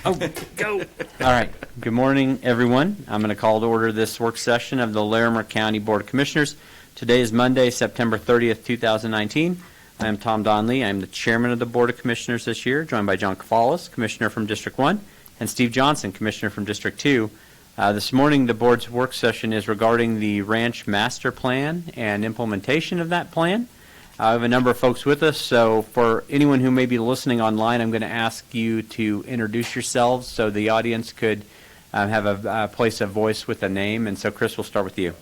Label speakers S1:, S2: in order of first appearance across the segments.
S1: Oh, go. All right. Good morning, everyone. I'm going to call to order this work session of the Larimer County Board of Commissioners. Today is Monday, September 30th, 2019. I am Tom Donnelly. I am the chairman of the Board of Commissioners this year, joined by John Cafalis, Commissioner from District 1, and Steve Johnson, Commissioner from District 2. This morning, the board's work session is regarding the ranch master plan and implementation of that plan. I have a number of folks with us, so for anyone who may be listening online, I'm going to ask you to introduce yourselves so the audience could have a place of voice with a name. And so, Chris, we'll start with you.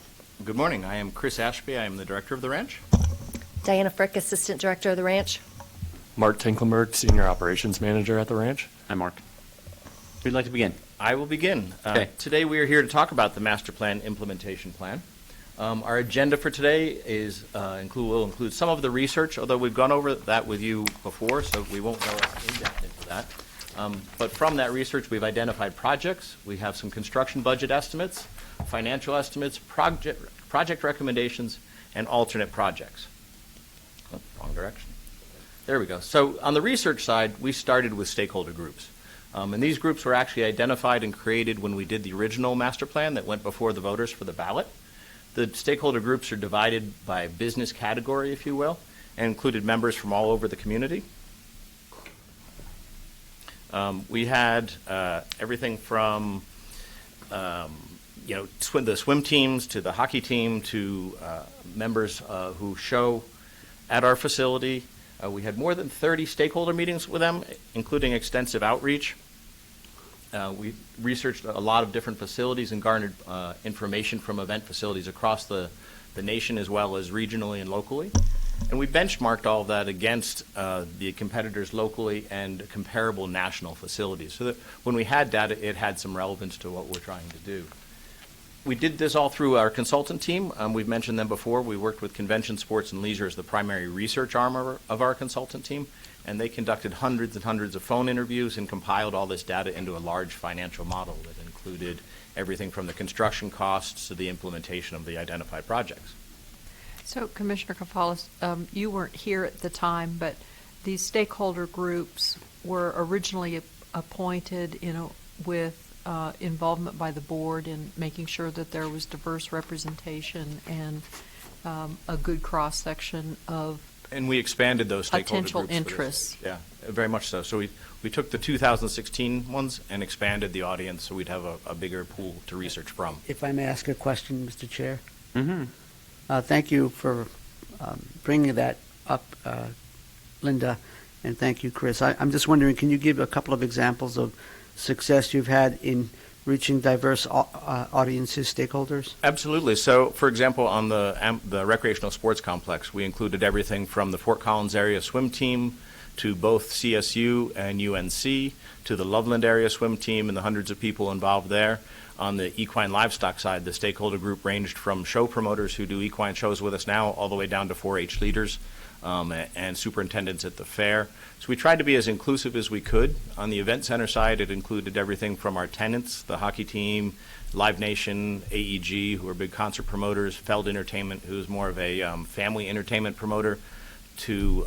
S2: Good morning. I am Chris Ashby. I am the director of the ranch.
S3: Diana Frick, assistant director of the ranch.
S4: Mark Tinklenberg, senior operations manager at the ranch.
S1: Hi, Mark. Who'd like to begin?
S2: I will begin.
S1: Okay.
S2: Today we are here to talk about the master plan implementation plan. Our agenda for today is will include some of the research, although we've gone over that with you before, so we won't go in depth into that. But from that research, we've identified projects. We have some construction budget estimates, financial estimates, project recommendations, and alternate projects. Oh, wrong direction. There we go. So on the research side, we started with stakeholder groups. And these groups were actually identified and created when we did the original master plan that went before the voters for the ballot. The stakeholder groups are divided by business category, if you will, and included members from all over the community. We had everything from the swim teams to the hockey team to members who show at our facility. We had more than 30 stakeholder meetings with them, including extensive outreach. We researched a lot of different facilities and garnered information from event facilities across the nation as well as regionally and locally. And we benchmarked all of that against the competitors locally and comparable national facilities so that when we had data, it had some relevance to what we're trying to do. We did this all through our consultant team. We've mentioned them before. We worked with Convention Sports and Leisure as the primary research arm of our consultant team, and they conducted hundreds and hundreds of phone interviews and compiled all this data into a large financial model that included everything from the construction costs to the implementation of the identified projects.
S5: So, Commissioner Cafalis, you weren't here at the time, but these stakeholder groups were originally appointed, with involvement by the board in making sure that there was diverse representation and a good cross-section of
S2: and we expanded those stakeholder
S5: potential
S2: groups
S5: interests.
S2: Yeah, very much so. So we took the 2016 ones and expanded the audience so we'd have a bigger pool to research from.
S6: If I may ask a question, Mr. Chair.
S1: Mm-hmm.
S6: Thank you for bringing that up, Linda, and thank you, Chris. I'm just wondering, can you give a couple of examples of success you've had in reaching diverse audiences, stakeholders?
S2: Absolutely. So, for example, on the recreational sports complex, we included everything from the Fort Collins area swim team to both CSU and UNC to the Loveland area swim team and the hundreds of people involved there. On the equine livestock side, the stakeholder group ranged from show promoters who do equine shows with us now all the way down to 4-H leaders and superintendents at the fair. So we tried to be as inclusive as we could. On the event center side, it included everything from our tenants, the hockey team, Live Nation, AEG, who are big concert promoters, Feld Entertainment, who's more of a family entertainment promoter, to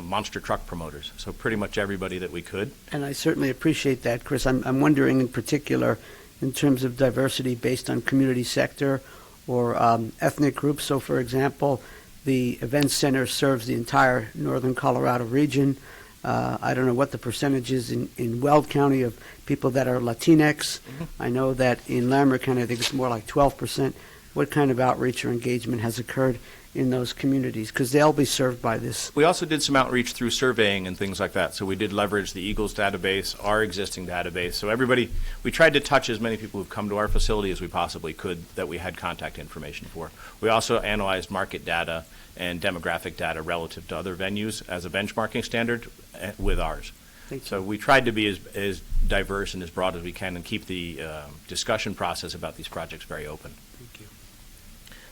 S2: monster truck promoters. So pretty much everybody that we could.
S6: And I certainly appreciate that, Chris. I'm wondering in particular in terms of diversity based on community sector or ethnic groups. So, for example, the event center serves the entire northern Colorado region. I don't know what the percentage is in Weld County of people that are Latinx. Mm-hmm. I know that in Larimer County, I think it's more like 12%. What kind of outreach or engagement has occurred in those communities? Because they'll be served by this.
S2: We also did some outreach through surveying and things like that. So we did leverage the Eagles database, our existing database. So we tried to touch as many people who've come to our facility as we possibly could that we had contact information for. We also analyzed market data and demographic data relative to other venues as a benchmarking standard with ours. So we tried to be as diverse and as broad as we can and keep the discussion process about these projects very open.
S6: Thank you.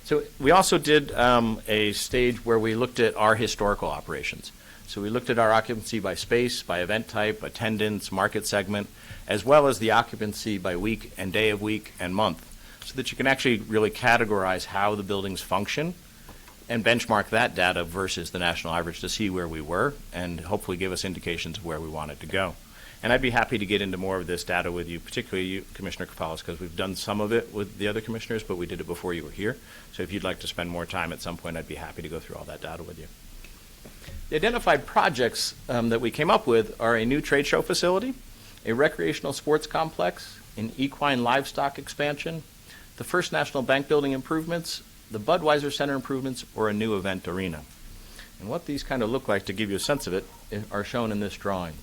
S2: So we also did a stage where we looked at our historical operations. So we looked at our occupancy by space, by event type, attendance, market segment, as well as the occupancy by week and day of week and month, so that you can actually really categorize how the buildings function and benchmark that data versus the national average to see where we were and hopefully give us indications of where we wanted to go. And I'd be happy to get into more of this data with you, particularly you, Commissioner Kafalis, because we've done some of it with the other commissioners, but we did it before you were here. So if you'd like to spend more time at some point, I'd be happy to go through all that data with you. The identified projects that we came up with are a new trade show facility, a recreational sports complex, an equine livestock expansion, the First National Bank building improvements, the Budweiser Center improvements, or a new event arena. And what these kind of look like, to give you a sense of it, are shown in this drawing.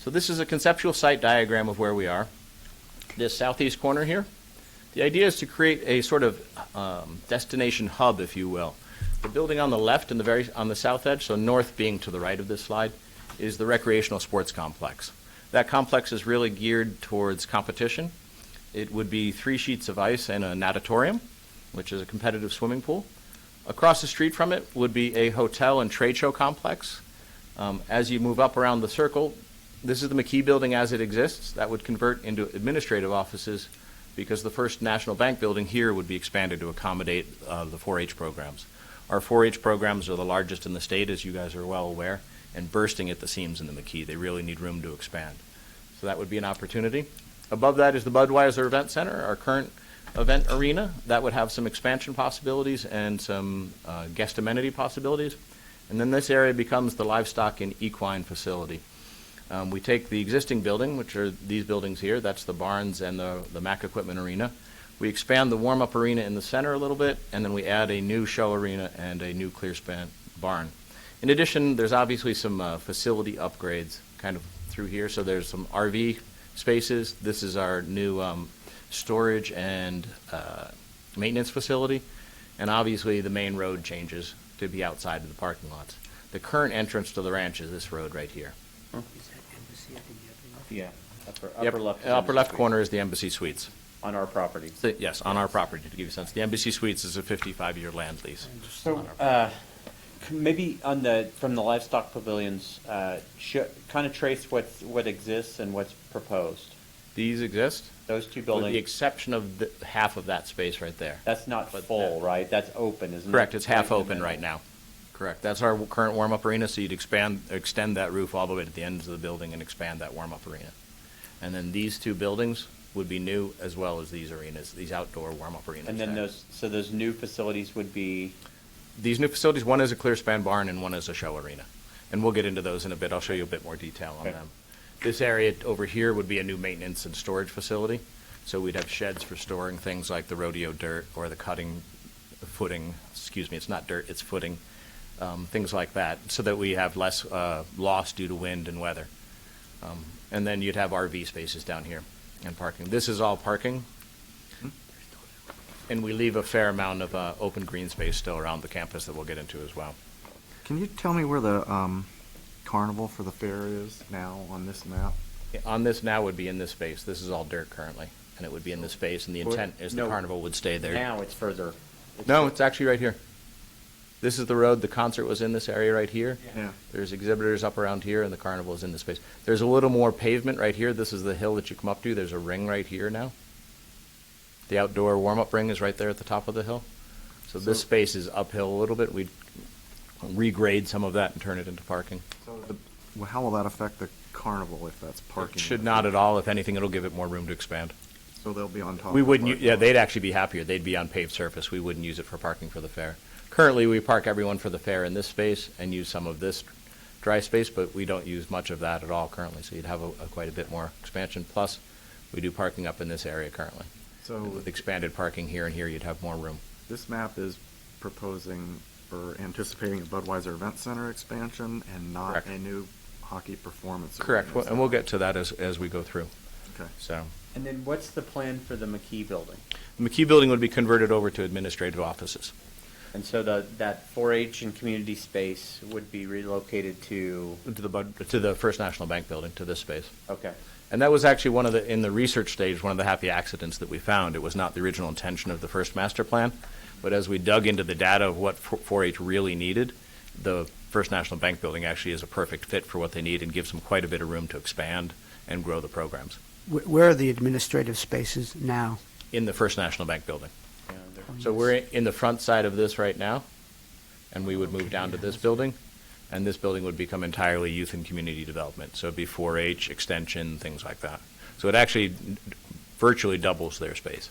S2: So this is a conceptual site diagram of where we are. This southeast corner here, the idea is to create a sort of destination hub, if you will. The building on the left and on the south edge, so north being to the right of this slide, is the recreational sports complex. That complex is really geared towards competition. It would be 3 sheets of ice and a natatorium, which is a competitive swimming pool. Across the street from it would be a hotel and trade show complex. As you move up around the circle, this is the McKee building as it exists. That would convert into administrative offices because the First National Bank building here would be expanded to accommodate the 4-H programs. Our 4-H programs are the largest in the state, as you guys are well aware, and bursting at the seams in the McKee. They really need room to expand. So that would be an opportunity. Above that is the Budweiser Event Center, our current event arena. That would have some expansion possibilities and some guest amenity possibilities. And then this area becomes the livestock and equine facility. We take the existing building, which are these buildings here, that's the barns and the MAC equipment arena. We expand the warm-up arena in the center a little bit, and then we add a new show arena and a new Clearspan Barn. In addition, there's obviously some facility upgrades kind of through here. So there's some RV spaces. This is our new storage and maintenance facility. And obviously the main road changes to be outside of the parking lots. The current entrance to the ranch is this road right here.
S1: Yeah.
S2: Upper left corner is the Embassy Suites.
S1: On our property.
S2: Yes, on our property, to give you a sense. The Embassy Suites is a 55-year land lease.
S1: So, maybe from the livestock pavilions, kind of trace what exists and what's proposed.
S2: These exist,
S1: Those 2
S2: with
S1: buildings.
S2: the exception of half of that space right there.
S1: That's not
S2: But
S1: full, right? That's open, isn't it?
S2: Correct, it's half
S1: Right in the
S2: open
S1: middle.
S2: right now. Correct. That's our current warm-up arena, so you'd extend that roof all the way to the ends of the building and expand that warm-up arena. And then these 2 buildings would be new, as well as these arenas, these outdoor warm-up arenas.
S1: And then
S2: there.
S1: those new facilities would be.
S2: These new facilities, one is a Clearspan Barn and one is a show arena. And we'll get into those in a bit. I'll show you a bit more detail on
S1: Okay.
S2: them. This area over here would be a new maintenance and storage facility. So we'd have sheds for storing things like the rodeo dirt or the footing, it's not dirt, it's footing, things like that, so that we have less loss due to wind and weather. And then you'd have RV spaces down here and parking. This is all parking. And we leave a fair amount of open green space still around the campus that we'll get into as well.
S7: Can you tell me where the carnival for the fair is now on this map?
S2: On this now would be in this space. This is all dirt currently, and it would be in this space, and the intent is the
S1: No.
S2: carnival would stay there.
S1: Now it's further.
S2: No, it's actually right here. This is the road. The concert was in this area right here.
S7: Yeah.
S2: There's exhibitors up around here, and the carnival is in this space. There's a little more pavement right here. This is the hill that you come up to. There's a ring right here now. The outdoor warm-up ring is right there at the top of the hill. So this space is uphill a little bit. We'd regrade some of that and turn it into parking.
S7: Well, how will that affect the carnival if that's parking?
S2: It should not at all. If anything, it'll give it more room to expand.
S7: So they'll be on top.
S2: We
S7: of the
S2: wouldn't,
S7: parking lot.
S2: they'd actually be happier. They'd be on paved surface. We wouldn't use it for parking for the fair. Currently, we park everyone for the fair in this space and use some of this dry space, but we don't use much of that at all currently. So you'd have quite a bit more expansion. Plus, we do parking up in this area currently.
S7: So
S2: With expanded parking here and here, you'd have more room.
S7: this map is proposing or anticipating a Budweiser Event Center expansion and not
S2: Correct.
S7: a new hockey performance.
S2: Correct,
S7: arena, is
S2: and we'll
S7: that
S2: get to that as we go through.
S7: Okay.
S2: So,
S1: And then what's the plan for the McKee building?
S2: the McKee building would be converted over to administrative offices.
S1: And so that 4-H and community space would be relocated to.
S2: To the First National Bank building, to this space.
S1: Okay.
S2: And that was actually in the research stage, one of the happy accidents that we found. It was not the original intention of the first master plan, but as we dug into the data of what 4-H really needed, the First National Bank building actually is a perfect fit for what they need and gives them quite a bit of room to expand and grow the programs
S6: Where are the administrative spaces now?
S2: in the First National Bank building. So we're in the front side of this right now, and we would move down to this building. And this building would become entirely youth and community development. So it'd be 4-H, extension, things like that. So it actually virtually doubles their space.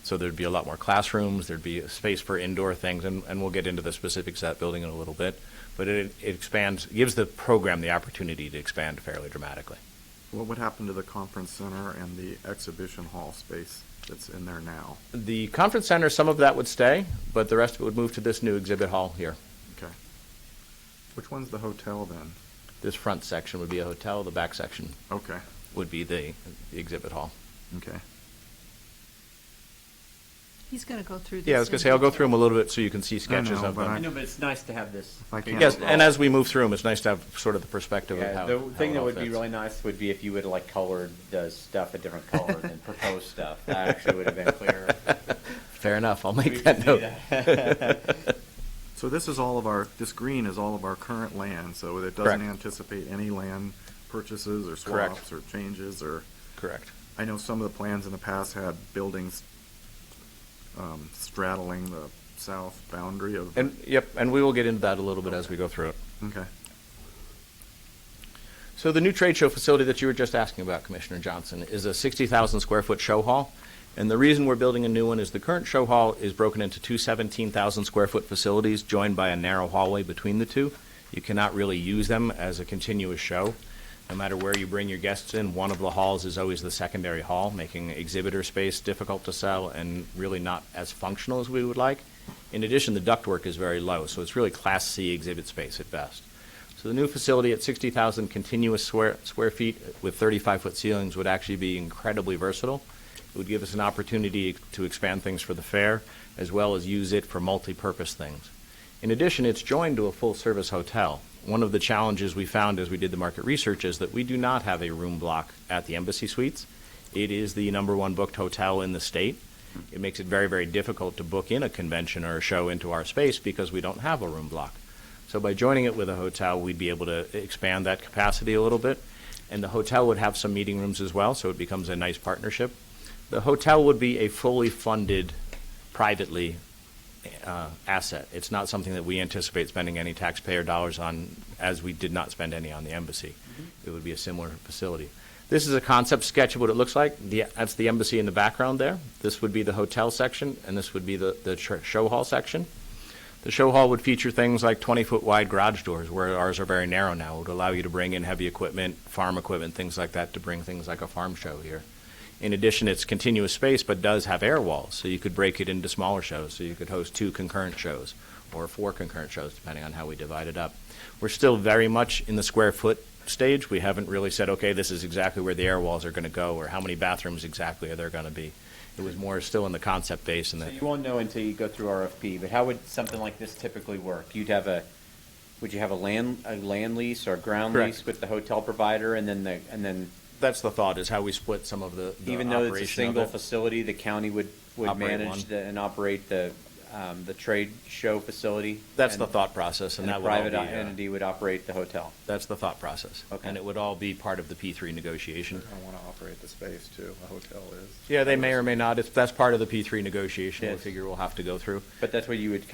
S2: So there'd be a lot more classrooms, there'd be a space for indoor things, and we'll get into the specifics of that building in a little bit. But it expands, gives the program the opportunity to expand fairly dramatically.
S7: What would happen to the conference center and the exhibition hall space that's in there now?
S2: The conference center, some of that would stay, but the rest of it would move to this new exhibit hall here.
S7: Okay. Which one's the hotel then?
S2: This front section would be a hotel, the back section
S7: Okay,
S2: would be the exhibit hall.
S7: okay.
S5: He's going to go through this.
S2: Yeah, I was going to say, I'll go through them a little bit so you can see sketches
S7: know,
S2: of
S7: but
S2: them.
S1: I know, but it's nice to have this.
S7: If I can't-
S2: Yes, and as we move through them, it's nice to have sort of the perspective of
S1: Yeah,
S2: how
S1: the
S2: how
S1: thing
S2: it
S1: that
S2: all
S1: would be
S2: fits.
S1: really nice would be if you would like colored the stuff a different color than proposed stuff. That actually would have been clearer.
S2: Fair enough, I'll
S1: We
S2: make
S1: could
S2: that
S1: see
S2: note.
S1: that.
S7: So this is all of our, this green is all of our current land, so it doesn't
S2: Correct.
S7: anticipate any land purchases or
S2: Correct.
S7: swaps or changes or,
S2: Correct.
S7: I know some of the plans in the past had buildings straddling the south boundary of.
S2: And, yep, and we will get into that a little bit as we go through it.
S7: Okay.
S2: So the new trade show facility that you were just asking about, Commissioner Johnson, is a 60,000 square foot show hall. And the reason we're building a new one is the current show hall is broken into two 17,000 square foot facilities joined by a narrow hallway between the two. You cannot really use them as a continuous show. No matter where you bring your guests in, one of the halls is always the secondary hall, making exhibitor space difficult to sell and really not as functional as we would like. In addition, the ductwork is very low, so it's really Class C exhibit space at best. So the new facility at 60,000 continuous square feet with 35-foot ceilings would actually be incredibly versatile. It would give us an opportunity to expand things for the fair, as well as use it for multi-purpose things. In addition, it's joined to a full-service hotel. One of the challenges we found as we did the market research is that we do not have a room block at the Embassy Suites. It is the #1 booked hotel in the state. It makes it very, very difficult to book in a convention or a show into our space because we don't have a room block. So by joining it with a hotel, we'd be able to expand that capacity a little bit. And the hotel would have some meeting rooms as well, so it becomes a nice partnership. The hotel would be a fully funded, privately asset. It's not something that we anticipate spending any taxpayer dollars on, as we did not spend any on the Embassy. It would be a similar facility. This is a concept sketch of what it looks like. That's the Embassy in the background there. This would be the hotel section, and this would be the show hall section. The show hall would feature things like 20-foot wide garage doors, where ours are very narrow now. It would allow you to bring in heavy equipment, farm equipment, things like that, to bring things like a farm show here. In addition, it's continuous space, but does have air walls, so you could break it into smaller shows. So you could host 2 concurrent shows or 4 concurrent shows, depending on how we divide it up. We're still very much in the square foot stage. We haven't really said, okay, this is exactly where the air walls are going to go, or how many bathrooms exactly are there going to be. It was more still in the concept base. And
S1: So you won't know until you go through RFP, but how would something like this typically work? Would you have a land lease or a ground
S2: Correct.
S1: lease with the hotel provider, and then
S2: that's the thought, is how we split some of the
S1: even though it's a
S2: operation of
S1: single
S2: it.
S1: facility, the county would
S2: Operate
S1: manage
S2: one.
S1: and operate the trade show facility?
S2: That's
S1: and-
S2: the thought process, and
S1: And
S2: that
S1: a
S2: would all
S1: private
S2: be,
S1: entity would operate the hotel?
S2: that's the thought process.
S1: Okay.
S2: And it would all be part of the P3 negotiation.
S8: I want to operate the space too, a hotel is.
S2: Yeah, they may or may not. That's part of the P3 negotiation. We
S1: Yes.
S2: figure we'll have to go through.
S1: But that's what you would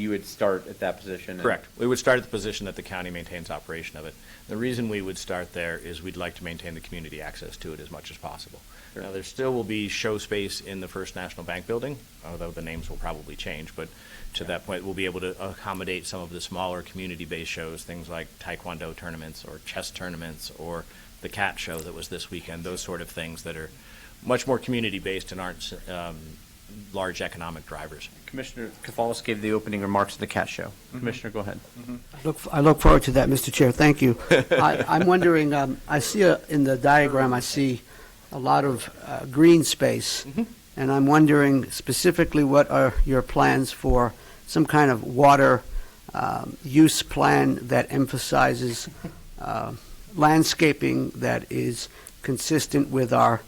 S1: you would start at that position? and-
S2: Correct. We would start at the position that the county maintains operation of it. The reason we would start there is we'd like to maintain the community access to it as much as possible.
S1: Sure.
S2: Now, there still will be show space in the First National Bank building, although the names will probably change, but to that point, we'll be able to accommodate some of the smaller community-based shows, things like Taekwondo tournaments or chess tournaments or the cat show that was this weekend, those sort of things that are much more community-based and aren't large economic drivers.
S1: Commissioner Kafalis gave the opening remarks to the cat show.
S2: Mm-hmm.
S1: Commissioner, go ahead.
S6: I look forward to that, Mr. Chair. Thank you. I'm wondering, I see in the diagram, I see a lot of green space, and I'm wondering specifically what are your plans for some kind of water use plan that emphasizes landscaping that is consistent with our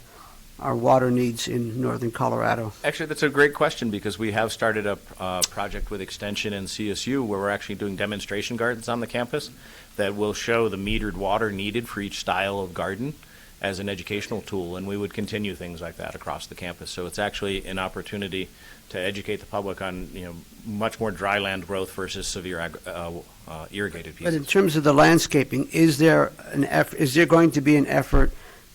S6: water needs in northern Colorado.
S2: Actually, that's a great question, because we have started a project with Extension and CSU where we're actually doing demonstration gardens on the campus that will show the metered water needed for each style of garden, as an educational tool, and we would continue things like that across the campus. So it's actually an opportunity to educate the public on, much more dry land growth versus severe irrigated
S6: But in
S2: pieces.
S6: terms of the landscaping, is there going to be an effort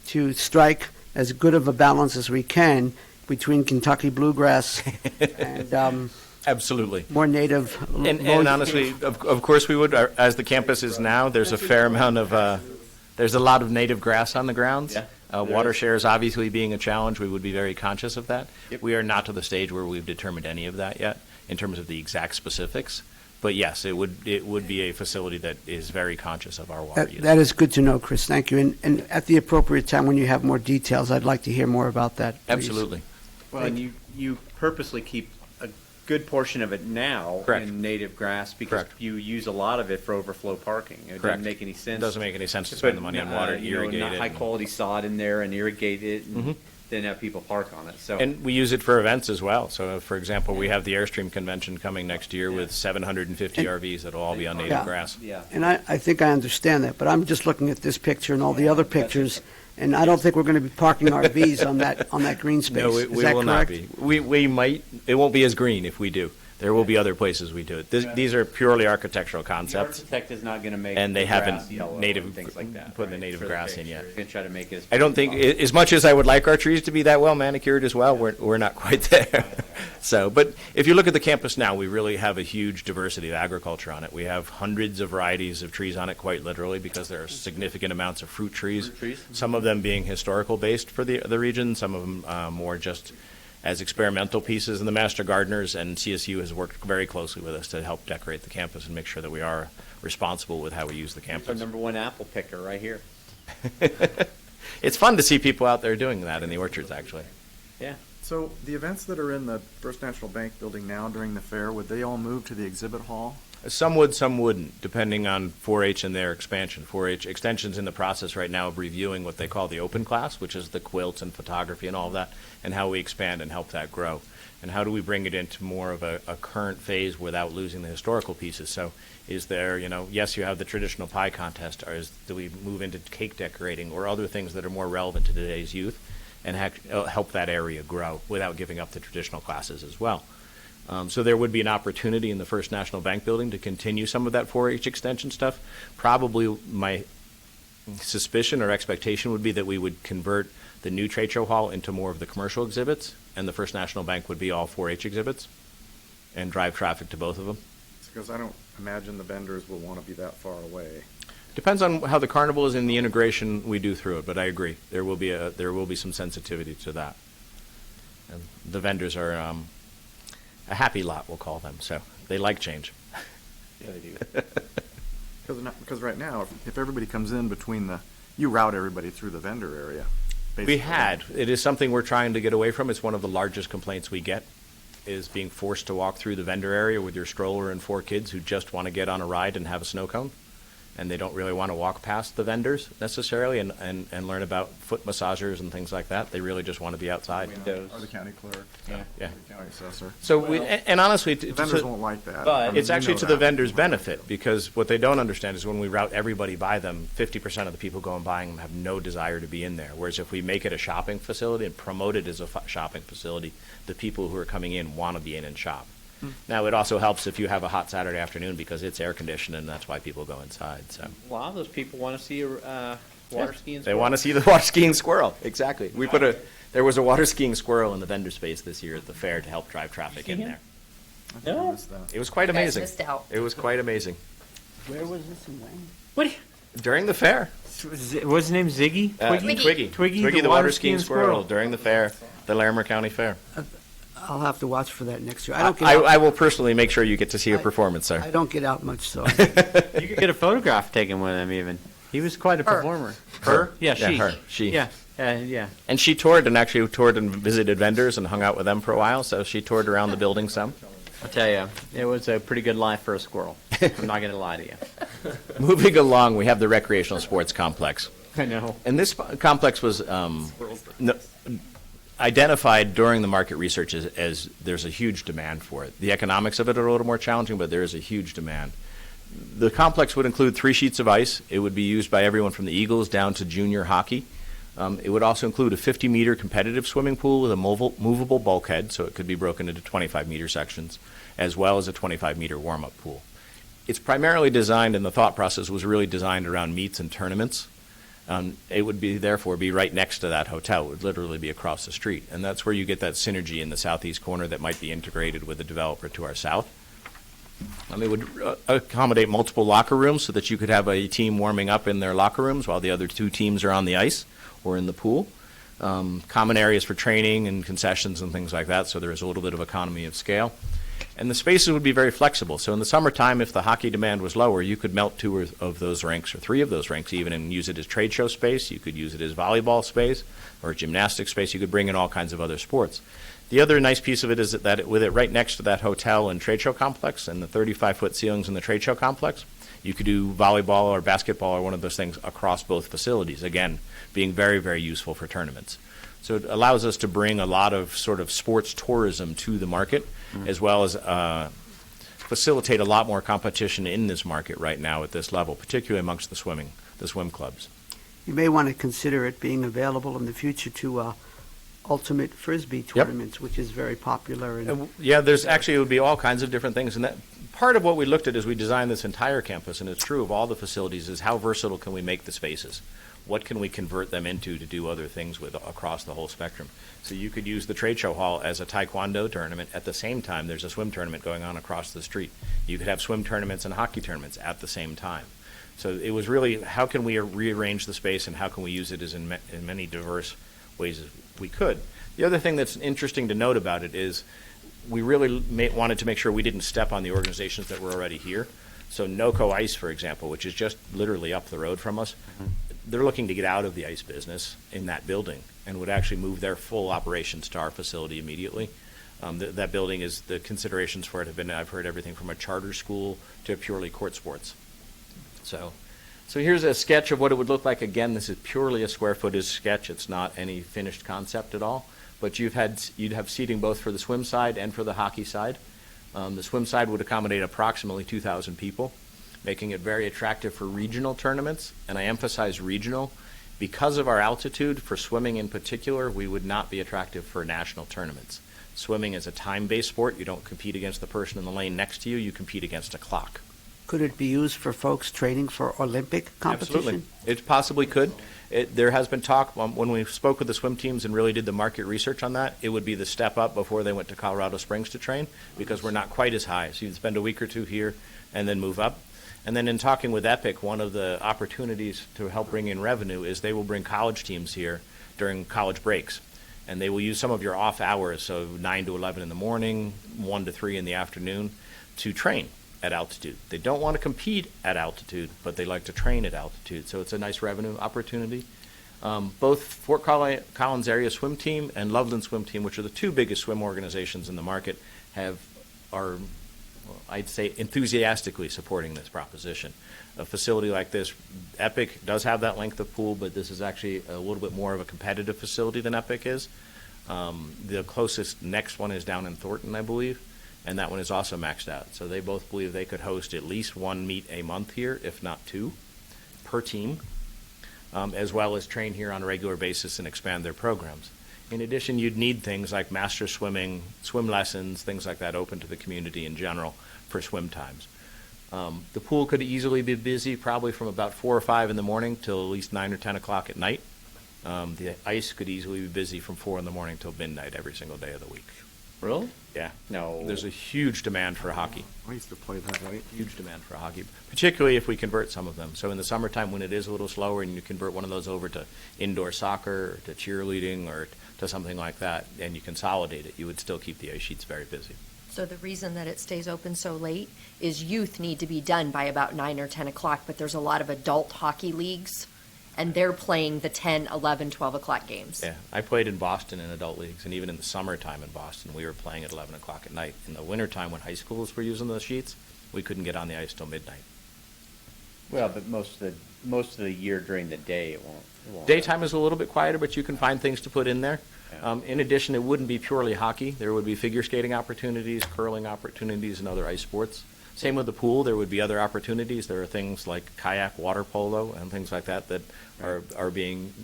S6: to strike as good of a balance as we can between Kentucky bluegrass and
S2: Absolutely.
S6: more native?
S2: And honestly, of course we would. As the campus is now, there's a fair amount of, there's a lot of native grass on the grounds.
S1: Yeah,
S2: Water shares obviously being a challenge, we would be very conscious of that.
S1: Yep.
S2: We are not to the stage where we've determined any of that yet, in terms of the exact specifics. But yes, it would be a facility that is very conscious of our water use.
S6: That is good to know, Chris. Thank you. And at the appropriate time, when you have more details, I'd like to hear more about that, please.
S2: Absolutely.
S1: Well, and you purposely keep a good portion of it now
S2: Correct.
S1: in native grass because
S2: Correct.
S1: you use a lot of it for overflow parking. It
S2: Correct.
S1: doesn't make any sense.
S2: It doesn't make any sense to
S1: put,
S2: spend the money on water, irrigate
S1: not
S2: it.
S1: high quality sod in there and irrigate it, and
S2: Mhm.
S1: then have people park on it. So
S2: And we use it for events as well. So, for example, we have the Airstream Convention coming next year with 750 RVs that'll all be on native
S6: Yeah.
S2: grass.
S1: yeah,
S6: And I think I understand that, but I'm just looking at this picture and all the other pictures, and I don't think we're going to be parking RVs on that green space.
S2: No,
S6: Is
S2: we
S6: that
S2: will not
S6: correct?
S2: be. We might, it won't be as green if we do. There will be other places we do it. These are purely architectural
S1: the
S2: concepts.
S1: architect is not going to make
S2: And they
S1: the grass
S2: haven't
S1: yellow
S2: native-
S1: and things like that.
S2: put the native
S1: for
S2: grass in
S1: picture.
S2: yet.
S1: They're going to try to make it. As
S2: I don't think, as much as I would like our trees to be that well manicured as well, we're not quite there. So, but if you look at the campus now, we really have a huge diversity of agriculture on it. We have hundreds of varieties of trees on it, quite literally, because there are significant amounts of fruit trees.
S1: Fruit trees.
S2: Some of them being historical based for the region, some of them more just as experimental pieces. And the master gardeners and CSU has worked very closely with us to help decorate the campus and make sure that we are responsible with how we use the
S1: Our
S2: campus.
S1: number one apple picker right here.
S2: It's fun to see people out there doing that in the orchards, actually.
S1: Yeah.
S7: So the events that are in the First National Bank building now during the fair, would they all move to the exhibit hall?
S2: Some would, some wouldn't, depending on 4-H and their expansion. 4-H Extension's in the process right now of reviewing what they call the open class, which is the quilts and photography and all of that, and how we expand and help that grow. And how do we bring it into more of a current phase without losing the historical pieces? So is there, yes, you have the traditional pie contest, or do we move into cake decorating or other things that are more relevant to today's youth and help that area grow without giving up the traditional classes as well? So there would be an opportunity in the First National Bank building to continue some of that 4-H extension stuff. Probably my suspicion or expectation would be that we would convert the new trade show hall into more of the commercial exhibits, and the First National Bank would be all 4-H exhibits and drive traffic to both of them.
S7: Because I don't imagine the vendors will want to be that far away.
S2: Depends on how the carnival is and the integration we do through it, but I agree. There will be some sensitivity to that. And the vendors are a happy lot, we'll call them, so they like change.
S1: Yeah, they do.
S7: Because right now, if everybody comes in you route everybody through the vendor area. basically.
S2: We had. It is something we're trying to get away from. It's one of the largest complaints we get, is being forced to walk through the vendor area with your stroller and 4 kids who just want to get on a ride and have a snow cone. And they don't really want to walk past the vendors necessarily and learn about foot massagers and things like that. They really just want to be outside.
S1: Windows.
S7: Or the county clerk.
S1: Yeah.
S2: Yeah.
S7: The county assessor.
S2: So, and honestly,
S7: The vendors won't like that.
S1: But
S7: I mean,
S2: it's
S7: you
S2: actually
S7: know
S2: to the
S7: that.
S2: vendor's benefit, because what they don't understand is when we route everybody by them, 50% of the people going buying them have no desire to be in there. Whereas if we make it a shopping facility and promote it as a shopping facility, the people who are coming in want to be in and shop. Now, it also helps if you have a hot Saturday afternoon because it's air conditioned, and that's why people go inside. So
S1: A lot of those people want to see a water skiing.
S2: they want to see the water skiing squirrel. Exactly. There was a water skiing squirrel in the vendor space this year at the fair to help drive traffic in
S1: him?
S2: there.
S7: I think I
S1: No.
S7: missed that.
S2: It was quite
S3: You guys
S2: amazing.
S3: missed out.
S2: It was quite amazing.
S6: Where was this in Wayne?
S1: What?
S2: During the fair.
S1: What's his name? Ziggy?
S2: Twiggy.
S1: Twiggy,
S2: the water skiing squirrel during the fair, the Larimer County Fair.
S6: I'll have to watch for that next year. I don't get out,
S2: I will personally make sure you get to see a performance,
S6: I
S2: sir.
S6: don't get out much, so.
S1: You could get a photograph taken with him even. He was quite a
S3: Her.
S1: performer.
S2: Her?
S1: Yeah, she.
S2: her. She.
S1: Yeah, yeah.
S2: And she toured and visited vendors and hung out with them for a while, so she toured around the building some.
S1: I'll tell you, it was a pretty good life for a squirrel. I'm not going to lie to you.
S2: Moving along, we have the recreational sports complex.
S1: I know.
S2: And this complex was identified during the market research as there's a huge demand for it. The economics of it are a little more challenging, but there is a huge demand. The complex would include 3 sheets of ice. It would be used by everyone from the Eagles down to junior hockey. It would also include a 50-meter competitive swimming pool with a movable bulkhead, so it could be broken into 25-meter sections, as well as a 25-meter warm-up pool. It's primarily designed, and the thought process was really designed around meets and tournaments. It would therefore be right next to that hotel. It would literally be across the street. And that's where you get that synergy in the southeast corner that might be integrated with the developer to our south. It would accommodate multiple locker rooms so that you could have a team warming up in their locker rooms while the other two teams are on the ice or in the pool. Common areas for training and concessions and things like that, so there is a little bit of economy of scale. And the spaces would be very flexible. So in the summertime, if the hockey demand was lower, you could melt 2 of those rinks or 3 of those rinks even and use it as trade show space. You could use it as volleyball space or gymnastics space. You could bring in all kinds of other sports. The other nice piece of it is that with it right next to that hotel and trade show complex and the 35-foot ceilings in the trade show complex, you could do volleyball or basketball or one of those things across both facilities, again, being very, very useful for tournaments. So it allows us to bring a lot of sort of sports tourism to the market, as well as facilitate a lot more competition in this market right now at this level, particularly amongst the swim clubs.
S6: You may want to consider it being available in the future to ultimate Frisbee tournaments, which is very popular. And
S2: There's actually, it would be all kinds of different things. And that part of what we looked at as we designed this entire campus, and it's true of all the facilities, is how versatile can we make the spaces? What can we convert them into to do other things with across the whole spectrum? So you could use the trade show hall as a taekwondo tournament. At the same time, there's a swim tournament going on across the street. You could have swim tournaments and hockey tournaments at the same time. So it was really, how can we rearrange the space and how can we use it as in many diverse ways as we could? The other thing that's interesting to note about it is we really wanted to make sure we didn't step on the organizations that were already here. So NOCO Ice, for example, which is just literally up the road from us, they're looking to get out of the ice business in that building and would actually move their full operations to our facility immediately. That building is, the considerations for it have been, I've heard everything from a charter school to purely court sports. So here's a sketch of what it would look like. Again, this is purely a square footage sketch. It's not any finished concept at all. But you'd have seating both for the swim side and for the hockey side. The swim side would accommodate approximately 2,000 people, making it very attractive for regional tournaments. And I emphasize regional. Because of our altitude, for swimming in particular, we would not be attractive for national tournaments. Swimming is a time-based sport. You don't compete against the person in the lane next to you. You compete against a clock.
S6: could it be used for folks training for Olympic competition?
S2: Absolutely. It possibly could. There has been talk, when we spoke with the swim teams and really did the market research on that, it would be the step up before they went to Colorado Springs to train, because we're not quite as high. So you'd spend a week or two here and then move up. And then in talking with Epic, one of the opportunities to help bring in revenue is they will bring college teams here during college breaks. And they will use some of your off hours, so 9 to 11 in the morning, 1 to 3 in the afternoon, to train at altitude. They don't want to compete at altitude, but they like to train at altitude. So it's a nice revenue opportunity. Both Fort Collins Area Swim Team and Loveland Swim Team, which are the two biggest swim organizations in the market, are I'd say enthusiastically supporting this proposition. A facility like this, Epic does have that length of pool, but this is actually a little bit more of a competitive facility than Epic is. The closest next one is down in Thornton, I believe, and that one is also maxed out. So they both believe they could host at least one meet a month here, if not two, per team, as well as train here on a regular basis and expand their programs. In addition, you'd need things like master swimming, swim lessons, things like that open to the community in general for swim times. The pool could easily be busy probably from about 4 or 5 in the morning till at least 9 or 10 o'clock at night. The ice could easily be busy from 4 in the morning till midnight every single day of the week.
S8: Really?
S2: Yeah.
S8: No.
S2: There's a huge demand for hockey.
S7: I used to play that late.
S2: Huge demand for hockey, particularly if we convert some of them. So in the summertime when it is a little slower and you convert one of those over to indoor soccer or to cheerleading or to something like that and you consolidate it, you would still keep the ice sheets very busy.
S3: So the reason that it stays open so late is youth need to be done by about 9 or 10 o'clock, but there's a lot of adult hockey leagues, and they're playing the 10, 11, 12 o'clock games.
S2: Yeah, I played in Boston in adult leagues, and even in the summertime in Boston, we were playing at 11 o'clock at night. In the wintertime when high schools were using those sheets, we couldn't get on the ice till midnight.
S9: Well, but most of the year during the day, it won't.
S2: Daytime is a little bit quieter, but you can find things to put in there.
S9: Yeah.
S2: In addition, it wouldn't be purely hockey. There would be figure skating opportunities, curling opportunities, and other ice sports. Same with the pool. There would be other opportunities. There are things like kayak, water polo, and things like that that are being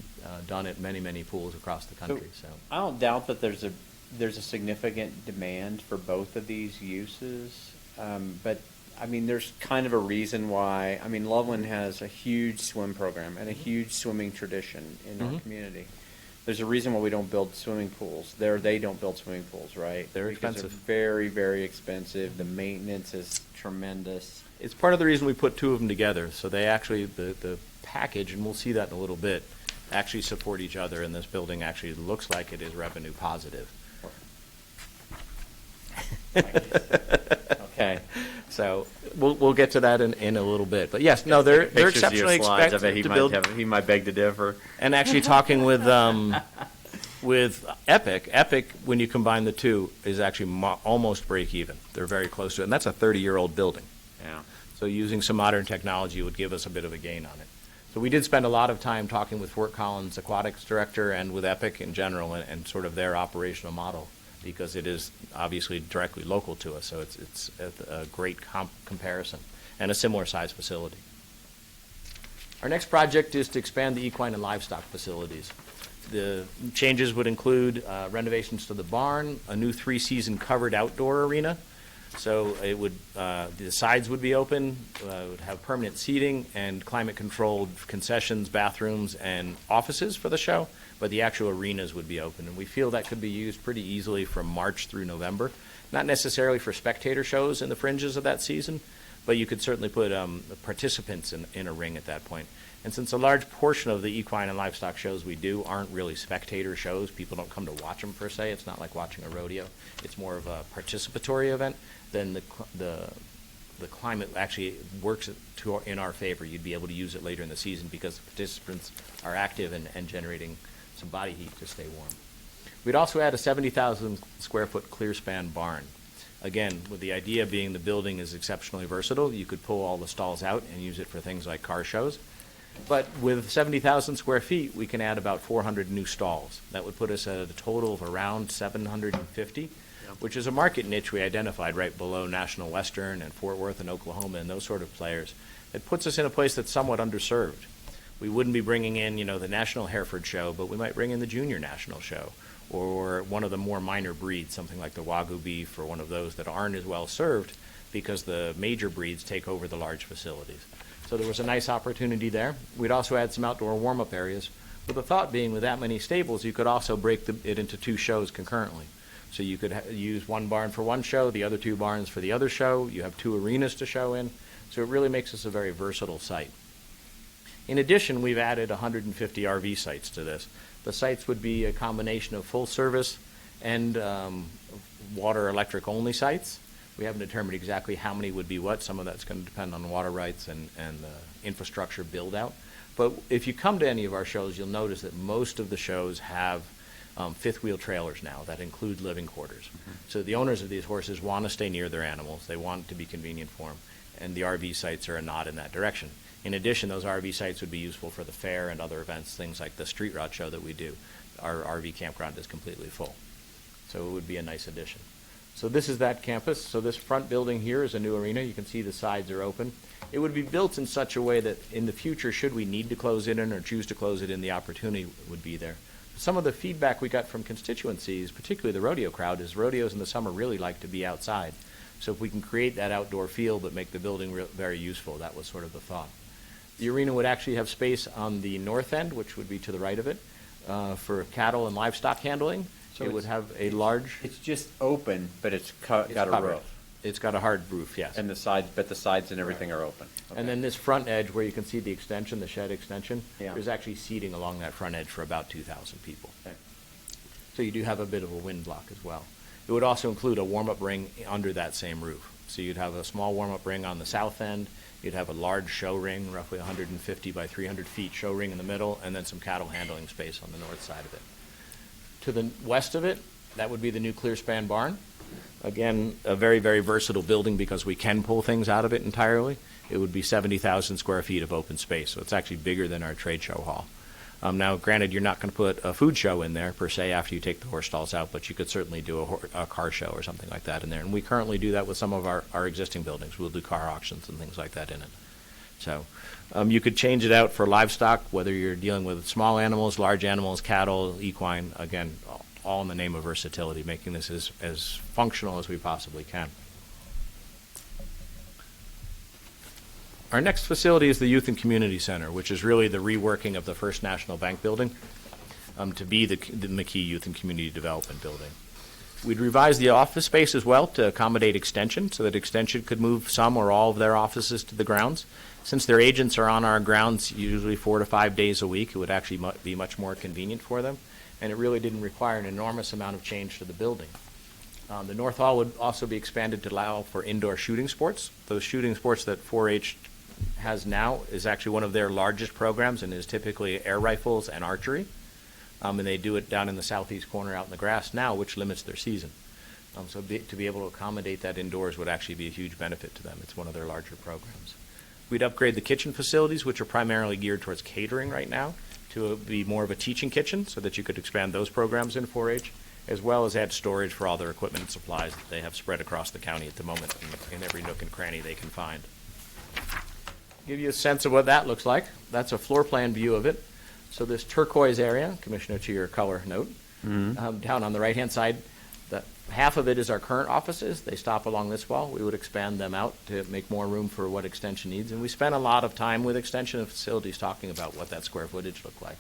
S2: done at many, many pools across the country, so.
S1: I don't doubt that there's a significant demand for both of these uses, but I mean, there's kind of a reason why. I mean, Loveland has a huge swim program and a huge swimming tradition in our community. There's a reason why we don't build swimming pools. They don't build swimming pools, right?
S2: They're
S1: Because
S2: expensive.
S1: They're very, very expensive. The maintenance is tremendous.
S2: It's part of the reason we put two of them together, so they actually, the package, and we'll see that in a little bit, actually support each other, and this building actually looks like it is revenue positive.
S1: Okay.
S2: So we'll get to that in a little bit. But yes, no, they're exceptionally expensive to build.
S1: He might beg to differ.
S2: And actually talking with Epic, when you combine the two, is actually almost break even. They're very close to it, and that's a 30-year-old building.
S1: Yeah.
S2: So using some modern technology would give us a bit of a gain on it. So we did spend a lot of time talking with Fort Collins Aquatics Director and with Epic in general and sort of their operational model, because it is obviously directly local to us, so it's a great comparison and a similar size facility. Our next project is to expand the equine and livestock facilities. The changes would include renovations to the barn, a new 3-season covered outdoor arena. So it would, the sides would be open, would have permanent seating and climate-controlled concessions, bathrooms, and offices for the show, but the actual arenas would be open. And we feel that could be used pretty easily from March through November. Not necessarily for spectator shows in the fringes of that season, but you could certainly put participants in a ring at that point. And since a large portion of the equine and livestock shows we do aren't really spectator shows, people don't come to watch them per se, it's not like watching a rodeo, it's more of a participatory event, then the climate actually works in our favor. You'd be able to use it later in the season because the participants are active and generating some body heat to stay warm. We'd also add a 70,000 square foot Clearspan Barn. Again, with the idea being the building is exceptionally versatile, you could pull all the stalls out and use it for things like car shows. But with 70,000 square feet, we can add about 400 new stalls. That would put us at a total of around 750, which is a market niche we identified right below National Western and Fort Worth and Oklahoma and those sort of players. It puts us in a place that's somewhat underserved. We wouldn't be bringing in, the National Hereford Show, but we might bring in the Junior National Show or one of the more minor breeds, something like the Wagyu beef or one of those that aren't as well served because the major breeds take over the large facilities. So there was a nice opportunity there. We'd also add some outdoor warm-up areas, with the thought being with that many stables, you could also break it into two shows concurrently. So you could use one barn for one show, the other two barns for the other show. You have two arenas to show in. So it really makes us a very versatile site. In addition, we've added 150 RV sites to this. The sites would be a combination of full service and water electric only sites. We haven't determined exactly how many would be what. Some of that's going to depend on water rights and infrastructure build out. But if you come to any of our shows, you'll notice that most of the shows have fifth wheel trailers now that include living quarters. So the owners of these horses want to stay near their animals. They want it to be convenient for them. And the RV sites are a nod in that direction. In addition, those RV sites would be useful for the fair and other events, things like the street rod show that we do. Our RV campground is completely full. So it would be a nice addition. So this is that campus. So this front building here is a new arena. You can see the sides are open. It would be built in such a way that in the future, should we need to close it in or choose to close it in, the opportunity would be there. Some of the feedback we got from constituencies, particularly the rodeo crowd, is rodeos in the summer really like to be outside. So if we can create that outdoor feel but make the building very useful, that was sort of the thought. The arena would actually have space on the north end, which would be to the right of it, for cattle and livestock handling. So it would have a large...
S1: It's just open, but it's got a
S2: covered.
S1: roof.
S2: It's got a hard roof, yes.
S1: And the sides, but the sides and everything are open.
S2: And then this front edge where you can see the extension, the shed extension,
S1: Yeah.
S2: there's actually seating along that front edge for about 2,000 people.
S1: Okay.
S2: So you do have a bit of a wind block as well. It would also include a warm-up ring under that same roof. So you'd have a small warm-up ring on the south end, you'd have a large show ring, roughly 150 by 300 feet show ring in the middle, and then some cattle handling space on the north side of it. To the west of it, that would be the new Clearspan Barn. Again, a very, very versatile building because we can pull things out of it entirely. It would be 70,000 square feet of open space, so it's actually bigger than our trade show hall. Now, granted, you're not going to put a food show in there, per se, after you take the horse stalls out, but you could certainly do a car show or something like that in there. And we currently do that with some of our existing buildings. We'll do car auctions and things like that in it. So you could change it out for livestock, whether you're dealing with small animals, large animals, cattle, equine, again, all in the name of versatility, making this as functional as we possibly can. Our next facility is the Youth and Community Center, which is really the reworking of the First National Bank building to be the McKee Youth and Community Development Building. We'd revise the office space as well to accommodate Extension, so that Extension could move some or all of their offices to the grounds. Since their agents are on our grounds usually 4 to 5 days a week, it would actually be much more convenient for them, and it really didn't require an enormous amount of change to the building. The North Hall would also be expanded to allow for indoor shooting sports. Those shooting sports that 4-H has now is actually one of their largest programs and is typically air rifles and archery. And they do it down in the southeast corner out in the grass now, which limits their season. So to be able to accommodate that indoors would actually be a huge benefit to them. It's one of their larger programs. We'd upgrade the kitchen facilities, which are primarily geared towards catering right now, to be more of a teaching kitchen so that you could expand those programs in 4-H, as well as add storage for all their equipment and supplies that they have spread across the county at the moment in every nook and cranny they can find. Give you a sense of what that looks like. That's a floor plan view of it. So this turquoise area, Commissioner, to your color note, down on the right-hand side, half of it is our current offices. They stop along this wall. We would expand them out to make more room for what Extension needs. And we spent a lot of time with Extension and facilities talking about what that square footage looked like.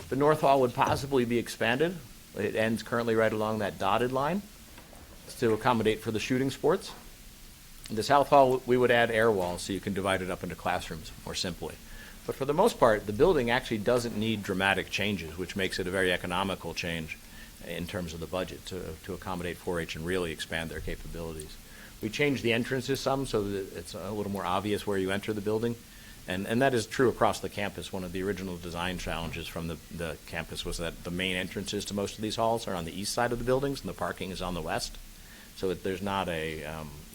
S2: The North Hall would possibly be expanded. It ends currently right along that dotted line to accommodate for the shooting sports. The South Hall, we would add air walls so you can divide it up into classrooms more simply. But for the most part, the building actually doesn't need dramatic changes, which makes it a very economical change in terms of the budget to accommodate 4-H and really expand their capabilities. We changed the entrances some so that it's a little more obvious where you enter the building. And that is true across the campus. One of the original design challenges from the campus was that the main entrances to most of these halls are on the east side of the buildings and the parking is on the west. So there's not a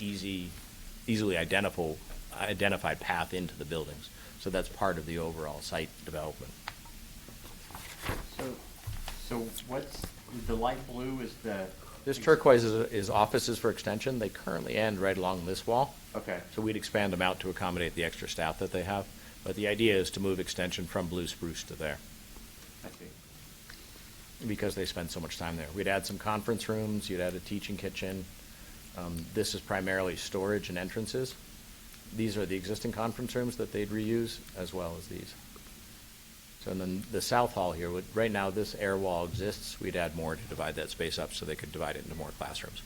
S2: easily identified path into the buildings. So that's part of the overall site development.
S9: So what's, the light blue is the...
S2: This turquoise is offices for Extension. They currently end right along this wall.
S9: Okay.
S2: So we'd expand them out to accommodate the extra staff that they have. But the idea is to move Extension from blue spruce to there,
S9: I see.
S2: because they spend so much time there. We'd add some conference rooms. You'd add a teaching kitchen. This is primarily storage and entrances. These are the existing conference rooms that they'd reuse, as well as these. So then the South Hall here, right now this air wall exists. We'd add more to divide that space up so they could divide it into more classrooms.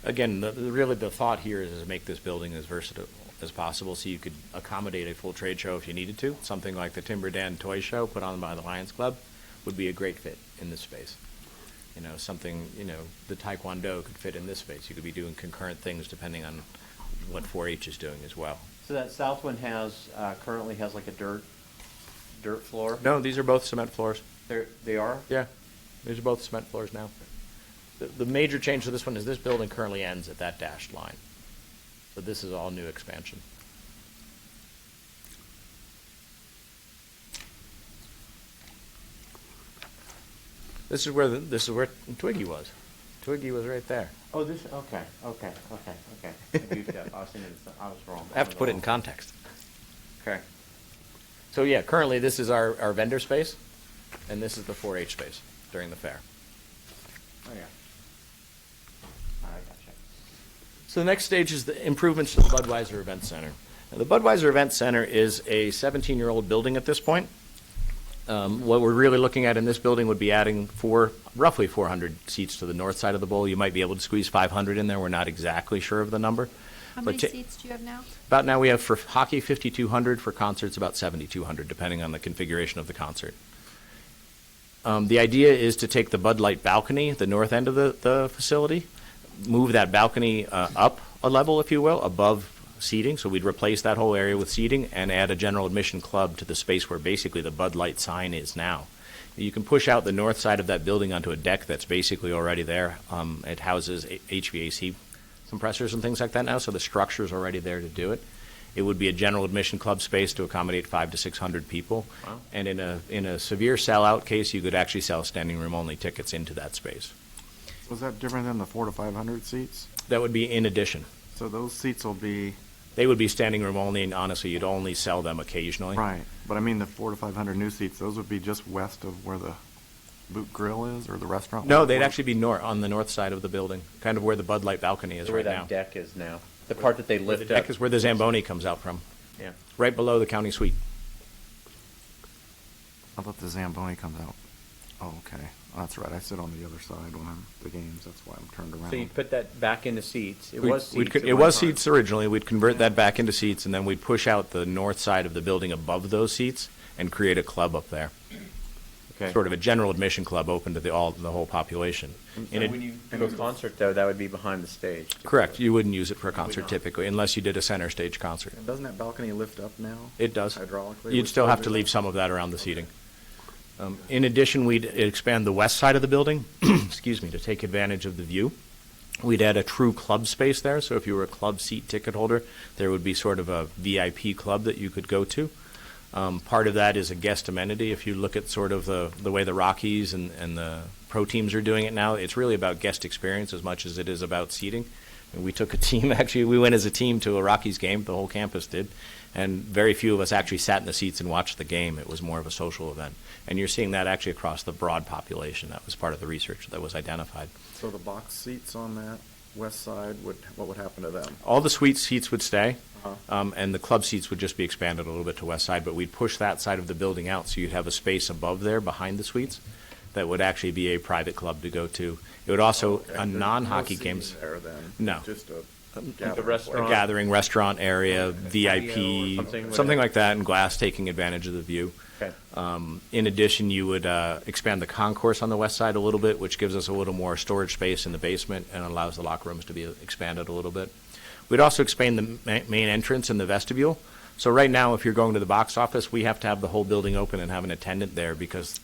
S2: Again, really the thought here is to make this building as versatile as possible so you could accommodate a full trade show if you needed to. Something like the Timber Dan Toy Show put on by the Lions Club would be a great fit in this space. You know, something, the Taekwondo could fit in this space. You could be doing concurrent things depending on what 4-H is doing as well.
S1: So that south one currently has like a dirt floor?
S2: No, these are both cement floors.
S1: They are?
S2: Yeah, these are both cement floors now. The major change to this one is this building currently ends at that dashed line. So this is all new expansion. This is where Twiggy was. Twiggy was right there.
S1: Oh, this, okay. I goofed up. I was wrong.
S2: I have to put it in context.
S1: Okay.
S2: So yeah, currently this is our vendor space, and this is the 4-H space during the fair.
S1: Oh, yeah. I gotcha.
S2: So the next stage is the improvements to the Budweiser Event Center. Now, the Budweiser Event Center is a 17-year-old building at this point. What we're really looking at in this building would be adding roughly 400 seats to the north side of the bowl. You might be able to squeeze 500 in there. We're not exactly sure of the number.
S5: How many seats do you have now?
S2: About now we have for hockey 5,200, for concerts about 7,200, depending on the configuration of the concert. The idea is to take the Bud Light balcony, the north end of the facility, move that balcony up a level, if you will, above seating. So we'd replace that whole area with seating and add a general admission club to the space where basically the Bud Light sign is now. You can push out the north side of that building onto a deck that's basically already there. It houses HVAC compressors and things like that now, so the structure's already there to do it. It would be a general admission club space to accommodate 500 to 600 people.
S7: Wow.
S2: And in a severe sellout case, you could actually sell standing room only tickets into that space.
S7: Was that different than the 400 to 500 seats?
S2: That would be in addition.
S7: So those seats will be,
S2: They would be standing room only, and honestly, you'd only sell them occasionally.
S7: right, but I mean the 400 to 500 new seats, those would be just west of where the Boot Grill is, or the restaurant?
S2: No, they'd actually be on the north side of the building, kind of where the Bud Light balcony is
S9: Where
S2: right
S9: that
S2: now.
S9: deck is now. The part that they
S2: Where the
S9: lift
S2: deck
S9: up.
S2: is where the Zamboni comes out from,
S9: Yeah.
S2: right below the county suite.
S7: I thought the Zamboni comes out. Oh, okay. Oh, that's right, I sit on the other side when I'm at the games, that's why I'm turned around.
S9: So you put that back into seats. It
S2: We'd-
S9: was
S2: we'd
S9: seats.
S2: co-
S9: at
S2: It
S9: one
S2: was
S9: time.
S2: seats originally. We'd convert that back into seats, and then we'd push out the north side of the building above those seats and create a club up there.
S9: Okay.
S2: Sort of a general admission club open to the whole population.
S9: So
S2: In ad-
S9: when you do a concert, though, that would be behind the stage.
S2: Correct. You wouldn't use it for a concert typically, unless you did a center stage concert.
S7: And doesn't that balcony lift up now?
S2: It does.
S7: Hydraulically?
S2: You'd
S7: with
S2: still have to
S7: COVID?
S2: leave some of that around the seating. In addition, we'd expand the west side of the building, excuse me, to take advantage of the view. We'd add a true club space there, so if you were a club seat ticket holder, there would be sort of a VIP club that you could go to. Part of that is a guest amenity. If you look at sort of the way the Rockies and the pro teams are doing it now, it's really about guest experience as much as it is about seating. And we took a team, actually, we went as a team to a Rockies game, the whole campus did, and very few of us actually sat in the seats and watched the game. It was more of a social event. And you're seeing that actually across the broad population. That was part of the research that was identified.
S7: So the box seats on that west side, what would happen to them?
S2: All the suite seats would stay,
S7: Uh-huh.
S2: and the club seats would just be expanded a little bit to west side, but we'd push that side of the building out, so you'd have a space above there behind the suites that would actually be a private club to go to. It would also,
S7: Okay,
S2: on
S7: there's
S2: non-hockey
S7: no seating
S2: games,
S7: there then?
S2: No.
S7: Just a
S9: The
S7: gathering
S9: restaurant.
S2: a gathering restaurant area, VIP,
S9: Patio or something,
S2: something
S9: whatever.
S2: like that, and glass taking advantage of the view.
S9: Okay.
S2: In addition, you would expand the concourse on the west side a little bit, which gives us a little more storage space in the basement and allows the locker rooms to be expanded a little bit. We'd also expand the main entrance and the vestibule. So right now, if you're going to the box office, we have to have the whole building open and have an attendant there because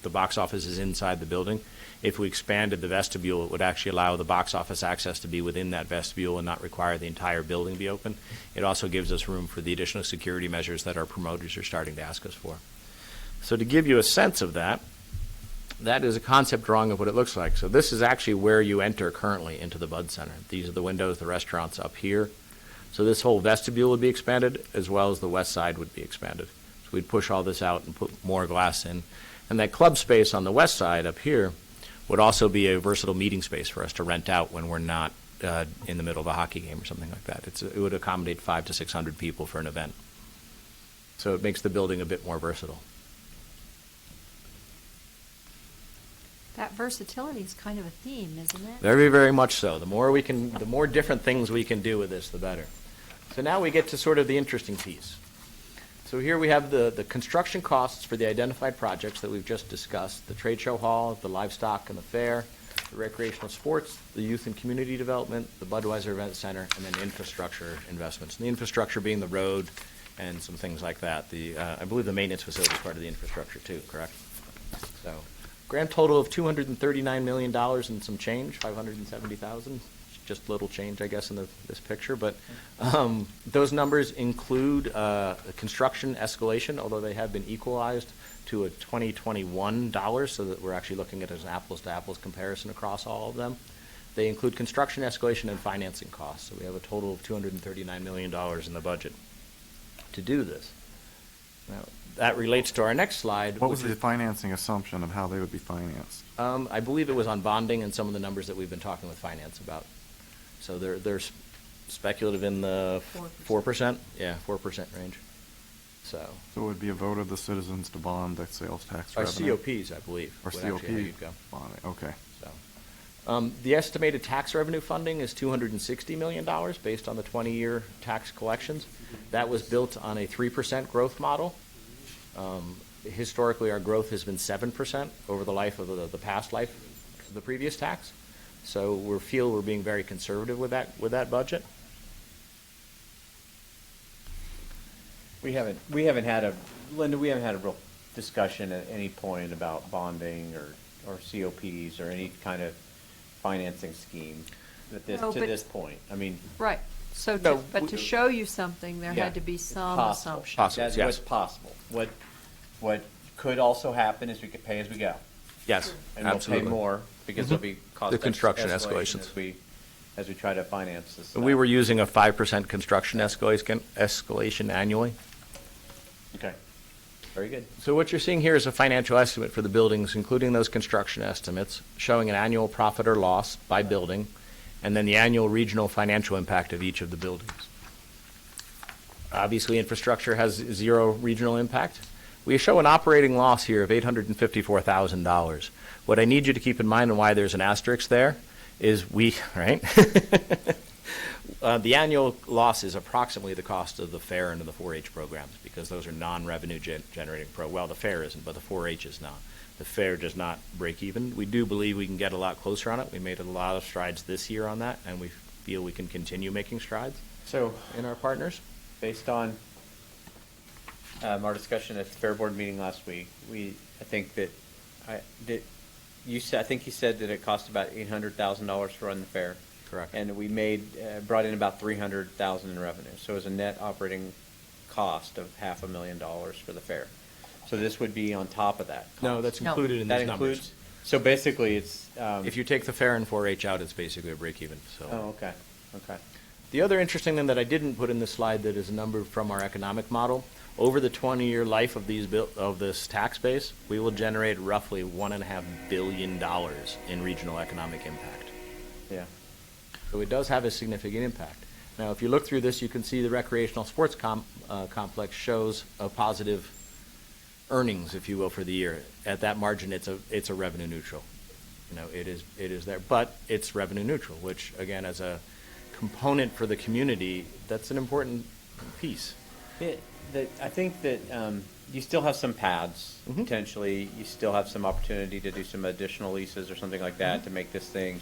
S2: the box office is inside the building. If we expanded the vestibule, it would actually allow the box office access to be within that vestibule and not require the entire building be open. It also gives us room for the additional security measures that our promoters are starting to ask us for. So to give you a sense of that, that is a concept drawing of what it looks like. So this is actually where you enter currently into the Bud Center. These are the windows, the restaurant's up here. So this whole vestibule would be expanded, as well as the west side would be expanded. So we'd push all this out and put more glass in. And that club space on the west side up here would also be a versatile meeting space for us to rent out when we're not in the middle of a hockey game or something like that. It would accommodate 500 to 600 people for an event. So it makes the building a bit more versatile.
S5: That versatility is kind of a theme, isn't it?
S2: Very, very much so. The more different things we can do with this, the better. So now we get to sort of the interesting piece. So here we have the construction costs for the identified projects that we've just discussed: the trade show hall, the livestock and the fair, the recreational sports, the youth and community development, the Budweiser Event Center, and then infrastructure investments. And the infrastructure being the road and some things like that. I believe the maintenance facility is part of the infrastructure too, correct? So grand total of $239 million and some change, 570,000. Just little change, I guess, in this picture. But those numbers include a construction escalation, although they have been equalized to a 2021 dollars, so that we're actually looking at it as an apples-to-apples comparison across all of them. They include construction escalation and financing costs. So we have a total of $239 million in the budget to do this. Now, that relates to our next slide.
S7: What was
S2: which
S7: the
S2: is-
S7: financing assumption of how they would be financed?
S2: I believe it was on bonding and some of the numbers that we've been talking with finance about. So they're speculative in the 4%? Yeah, 4% range. So
S7: So it would be a vote of the citizens to bond the sales tax
S2: our
S7: revenue?
S2: COPs, I believe,
S7: Or
S2: would actually how you'd go.
S7: COP bonding, okay.
S2: So, the estimated tax revenue funding is $260 million based on the 20-year tax collections. That was built on a 3% growth model. Historically, our growth has been 7% over the life of the past life of the previous tax. So we feel we're being very conservative with that budget.
S9: We haven't had a real discussion at any point about bonding or COPs or any kind of financing scheme
S5: No,
S9: to
S5: but-
S9: this point. I mean,
S5: Right. So,
S9: No,
S5: but to show you something, there
S9: yeah,
S5: had to be
S9: it's
S5: some
S9: possible.
S5: assumption.
S2: Possible,
S9: That's
S2: yes.
S9: what's possible. What could also happen is we could pay as we go.
S2: Yes,
S9: And
S2: absolutely.
S9: we'll pay more because there'll be cost
S2: The construction
S9: escalation
S2: escalations.
S9: as we as we try to finance this.
S2: We were using a 5% construction escalation annually.
S9: Okay, very good.
S2: So what you're seeing here is a financial estimate for the buildings, including those construction estimates, showing an annual profit or loss by building, and then the annual regional financial impact of each of the buildings. Obviously, infrastructure has zero regional impact. We show an operating loss here of $854,000. What I need you to keep in mind and why there's an asterisk there is right? The annual loss is approximately the cost of the fair and of the 4-H programs, because those are non-revenue generating well, the fair isn't, but the 4-H is not. The fair does not break even. We do believe we can get a lot closer on it. We made a lot of strides this year on that, and we feel we can continue making strides.
S9: So,
S2: In our partners?
S9: based on our discussion at the Fair Board meeting last week, I think you said that it cost about $800,000 to run the fair.
S2: Correct.
S9: And we brought in about $300,000 in revenue. So it was a net operating cost of $500,000 for the fair. So this would be on top of that.
S2: No, that's
S3: No.
S2: included in
S9: That
S2: these numbers.
S9: includes, so basically it's.
S2: If you take the fair and 4-H out, it's basically a break even. So.
S9: Oh, okay, okay.
S2: The other interesting thing that I didn't put in this slide that is a number from our economic model, over the 20-year life of this tax base, we will generate roughly $1.5 billion in regional economic impact.
S9: Yeah.
S2: So it does have a significant impact. Now, if you look through this, you can see the recreational sports complex shows a positive earnings, if you will, for the year. At that margin, it's a revenue neutral. It is there, but it's revenue neutral, which again, as a component for the community, that's an important piece.
S9: I think that you still have some pads, potentially. You still have some opportunity to do some additional leases or something like that to make this thing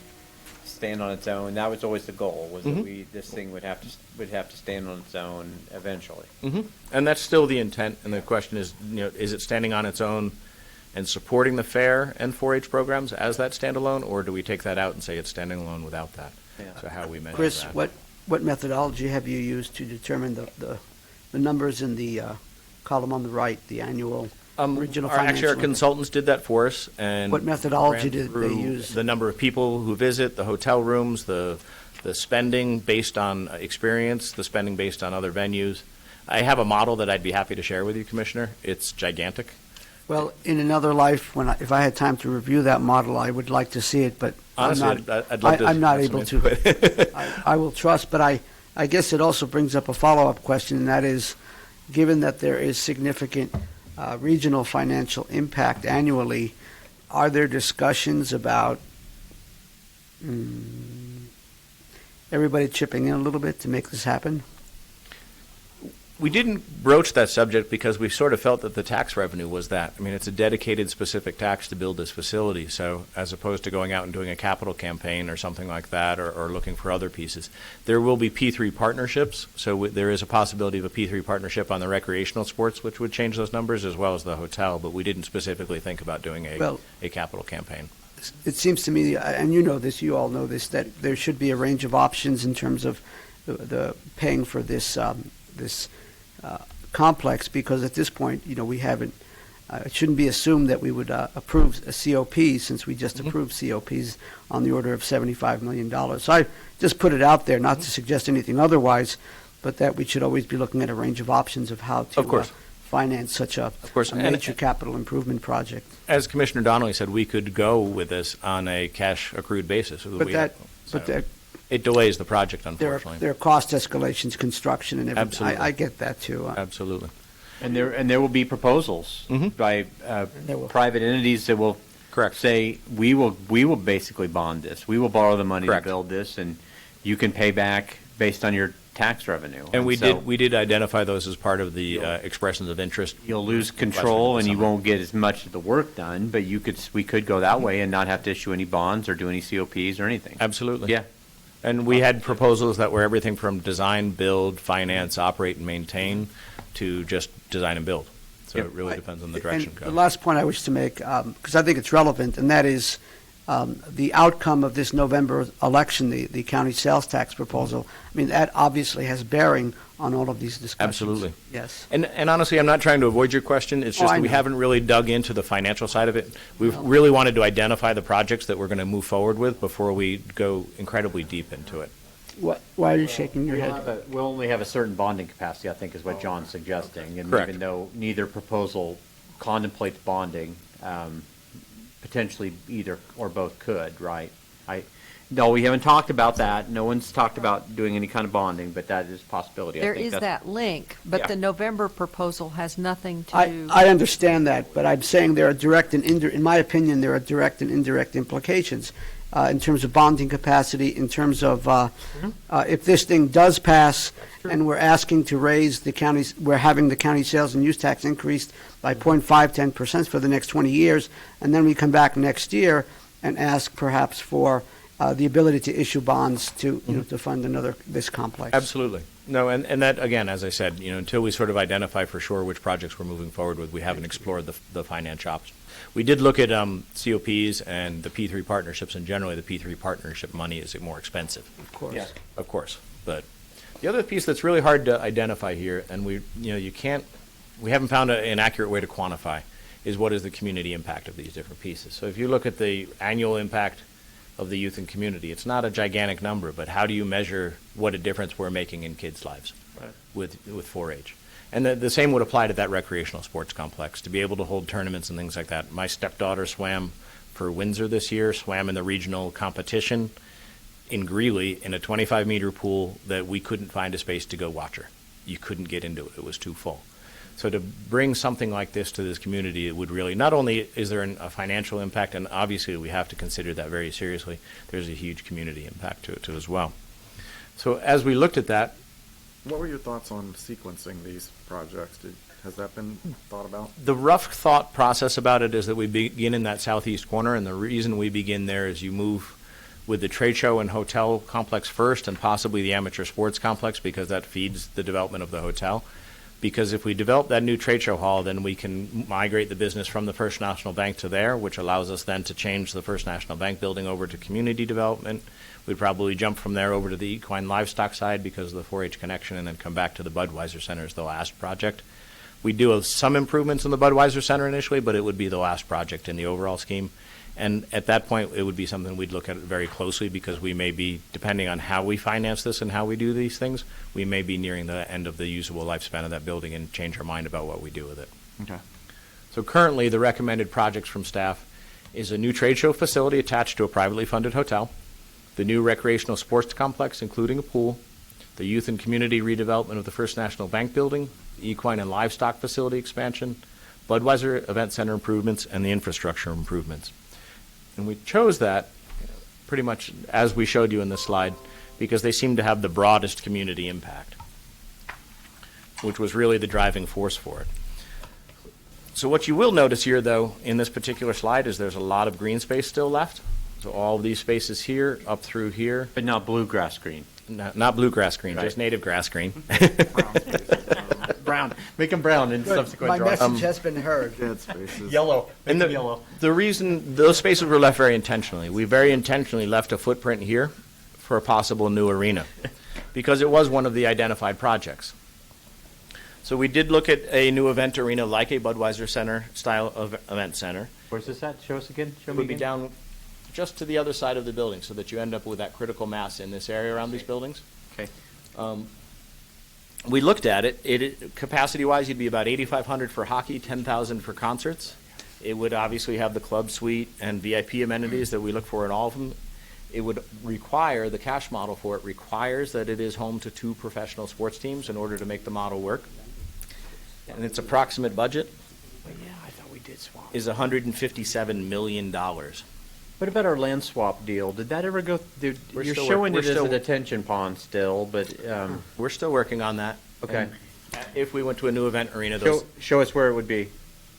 S9: stand on its own. That was always the goal, was that this thing would have to stand on its own eventually.
S2: And that's still the intent, and the question is, is it standing on its own and supporting the fair and 4-H programs as that standalone, or do we take that out and say it's standing alone without that?
S9: Yeah.
S2: So how we measure
S6: Chris,
S2: that.
S6: what methodology have you used to determine the numbers in the column on the right, the annual regional
S2: Actually,
S6: financial?
S2: our consultants did that for us, and
S6: What methodology
S2: ran
S6: did they
S2: through
S6: use?
S2: The number of people who visit, the hotel rooms, the spending based on experience, the spending based on other venues. I have a model that I'd be happy to share with you, Commissioner. It's gigantic.
S6: Well, in another life, if I had time to review that model, I would like to see it, but
S2: Honestly, I'd love to
S6: I'm not
S2: have some
S6: able to.
S2: input.
S6: I will trust, but I guess it also brings up a follow-up question, and that is, given that there is significant regional financial impact annually, are there discussions about everybody chipping in a little bit to make this happen?
S2: We didn't broach that subject because we sort of felt that the tax revenue was that. I mean, it's a dedicated specific tax to build this facility. So as opposed to going out and doing a capital campaign or something like that, or looking for other pieces, there will be P3 partnerships. So there is a possibility of a P3 partnership on the recreational sports, which would change those numbers, as well as the hotel. But we didn't specifically think about doing a capital campaign.
S6: It seems to me, and you all know this, that there should be a range of options in terms of the paying for this complex, because at this point, we haven't. It shouldn't be assumed that we would approve a COP, since we just approved COPs on the order of $75 million. So I just put it out there, not to suggest anything otherwise, but that we should always be looking at a range of options of how to finance such a major capital improvement project.
S2: As Commissioner Donnelly said, we could go with this on a cash accrued basis. It delays the project, unfortunately.
S6: There are cost escalations, construction, and everything.
S2: Absolutely.
S6: I get that too.
S2: Absolutely.
S1: And there will be proposals by private entities that will say, we will basically bond this. We will borrow the money to build this, and you can pay back based on your tax revenue.
S2: And we did identify those as part of the expressions of interest.
S1: You'll lose control, and you won't get as much of the work done, but we could go that way and not have to issue any bonds or do any COPs or anything.
S2: Absolutely.
S1: Yeah.
S2: And we had proposals that were everything from design, build, finance, operate, and maintain to just design and build. So it really depends on the direction.
S6: And the last point I wish to make, because I think it's relevant, and that is the outcome of this November election, the county sales tax proposal, I mean, that obviously has bearing on all of these discussions.
S2: Absolutely.
S6: Yes.
S2: And honestly, I'm not trying to avoid your question. It's just
S6: I
S2: that we
S6: know.
S2: haven't really dug into the financial side of it. We've really wanted to identify the projects that we're going to move forward with before we go incredibly deep into it.
S6: Why are you shaking your head?
S9: We'll only have a certain bonding capacity, I think, is what John's suggesting. And
S2: Correct.
S9: even though neither proposal contemplates bonding, potentially either or both could, right? No, we haven't talked about that. No one's talked about doing any kind of bonding, but that is a possibility.
S5: There
S9: I think
S5: is
S9: that's-
S5: that link, but
S9: Yeah.
S5: the November proposal has nothing to.
S6: I understand that, but I'm saying there are direct and in my opinion, there are direct and indirect implications in terms of bonding capacity, in terms of if this thing does pass and we're asking to raise the county's, we're having the county sales and use tax increased by 0.5-10% for the next 20 years, and then we come back next year and ask perhaps for the ability to issue bonds to, to fund this complex.
S2: Absolutely. No, and that, again, as I said, until we sort of identify for sure which projects we're moving forward with, we haven't explored the financial options. We did look at COPs and the P3 partnerships, and generally the P3 partnership money is more expensive.
S6: Of course.
S9: Yeah.
S2: Of course. But the other piece that's really hard to identify here, and we haven't found an accurate way to quantify, is what is the community impact of these different pieces. So if you look at the annual impact of the youth and community, it's not a gigantic number, but how do you measure what a difference we're making in kids' lives with 4-H? And the same would apply to that recreational sports complex, to be able to hold tournaments and things like that. My stepdaughter swam for Windsor this year, swam in the regional competition in Greeley in a 25-meter pool that we couldn't find a space to go watch her. You couldn't get into it. It was too full. So to bring something like this to this community, it would really, not only is there a financial impact, and obviously we have to consider that very seriously, there's a huge community impact to it too as well. So as we looked at that,
S7: What were your thoughts on sequencing these projects? Has that been thought about?
S2: the rough thought process about it is that we begin in that southeast corner, and the reason we begin there is you move with the trade show and hotel complex first, and possibly the amateur sports complex, because that feeds the development of the hotel. Because if we develop that new trade show hall, then we can migrate the business from the First National Bank to there, which allows us then to change the First National Bank building over to community development. We'd probably jump from there over to the Equine Livestock side because of the 4-H connection, and then come back to the Budweiser Center as the last project. We do some improvements in the Budweiser Center initially, but it would be the last project in the overall scheme. And at that point, it would be something we'd look at very closely, because we may be, depending on how we finance this and how we do these things, we may be nearing the end of the usable lifespan of that building and change our mind about what we do with it.
S7: Okay.
S2: So currently, the recommended projects from staff is a new trade show facility attached to a privately funded hotel, the new recreational sports complex, including a pool, the youth and community redevelopment of the First National Bank building, the equine and livestock facility expansion, Budweiser Event Center improvements, and the infrastructure improvements. And we chose that pretty much as we showed you in this slide because they seem to have the broadest community impact, which was really the driving force for it. So what you will notice here, though, in this particular slide is there's a lot of green space still left. So all of these spaces here, up through here.
S9: But not bluegrass green.
S2: Not bluegrass green,
S9: Right.
S2: just native grass green.
S9: Brown. Make them brown in subsequent
S6: My
S9: drawings.
S6: message has been heard.
S7: Dead spaces.
S9: Yellow.
S2: And
S9: Make them yellow.
S2: the reason those spaces were left very intentionally, we very intentionally left a footprint here for a possible new arena because it was one of the identified projects. So we did look at a new event arena like a Budweiser Center style of event center.
S9: Where's this at? Show us again. Show
S2: It
S9: me
S2: would be
S9: again.
S2: down just to the other side of the building so that you end up with that critical mass in this area around these buildings.
S9: Okay.
S2: We looked at it, capacity-wise, you'd be about 8,500 for hockey, 10,000 for concerts. It would obviously have the club suite and VIP amenities that we look for in all of them. It would require, the cash model for it requires that it is home to 2 professional sports teams in order to make the model work. And its approximate budget
S9: Yeah, I thought we did swap.
S2: is $157 million.
S9: What about our land swap deal? Did that ever go?
S2: We're
S9: You're
S2: still
S9: showing
S2: work-
S9: it
S2: we're
S9: as a
S2: still-
S9: detention pond still, but
S2: We're still working on that.
S9: okay.
S2: And if we went to a new event arena, those,
S9: Show us where it would be.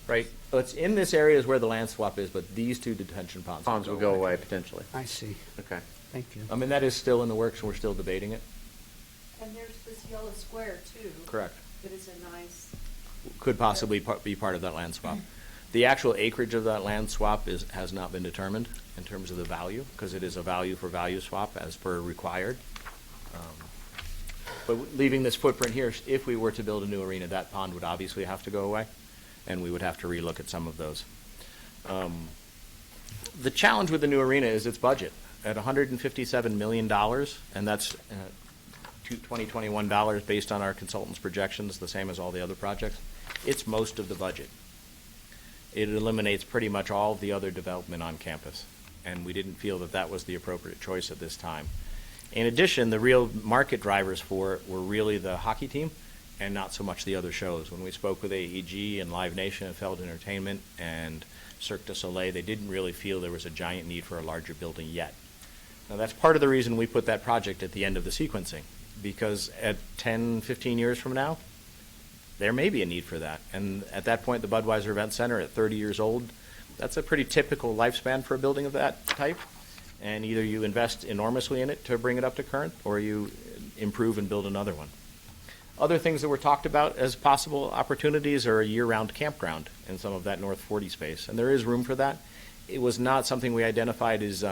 S2: right, so it's in this area is where the land swap is, but these 2 detention ponds.
S9: Ponds will go away potentially.
S6: I see.
S9: Okay.
S6: Thank you.
S2: I mean, that is still in the works, and we're still debating it.
S5: And there's this yellow square too.
S2: Correct.
S5: That is a nice.
S2: Could possibly be part of that land swap. The actual acreage of that land swap has not been determined in terms of the value, because it is a value for value swap as per required. But leaving this footprint here, if we were to build a new arena, that pond would obviously have to go away, and we would have to relook at some of those. The challenge with the new arena is its budget. At $157 million, and that's 2021 dollars based on our consultants' projections, the same as all the other projects, it's most of the budget. It eliminates pretty much all of the other development on campus, and we didn't feel that that was the appropriate choice at this time. In addition, the real market drivers for it were really the hockey team and not so much the other shows. When we spoke with AEG and Live Nation and Feld Entertainment and Cirque du Soleil, they didn't really feel there was a giant need for a larger building yet. Now, that's part of the reason we put that project at the end of the sequencing, because at 10, 15 years from now, there may be a need for that. And at that point, the Budweiser Event Center, at 30 years old, that's a pretty typical lifespan for a building of that type. And either you invest enormously in it to bring it up to current, or you improve and build another one. Other things that were talked about as possible opportunities are a year-round campground in some of that North 40 space. And there is room for that. It was not something we identified as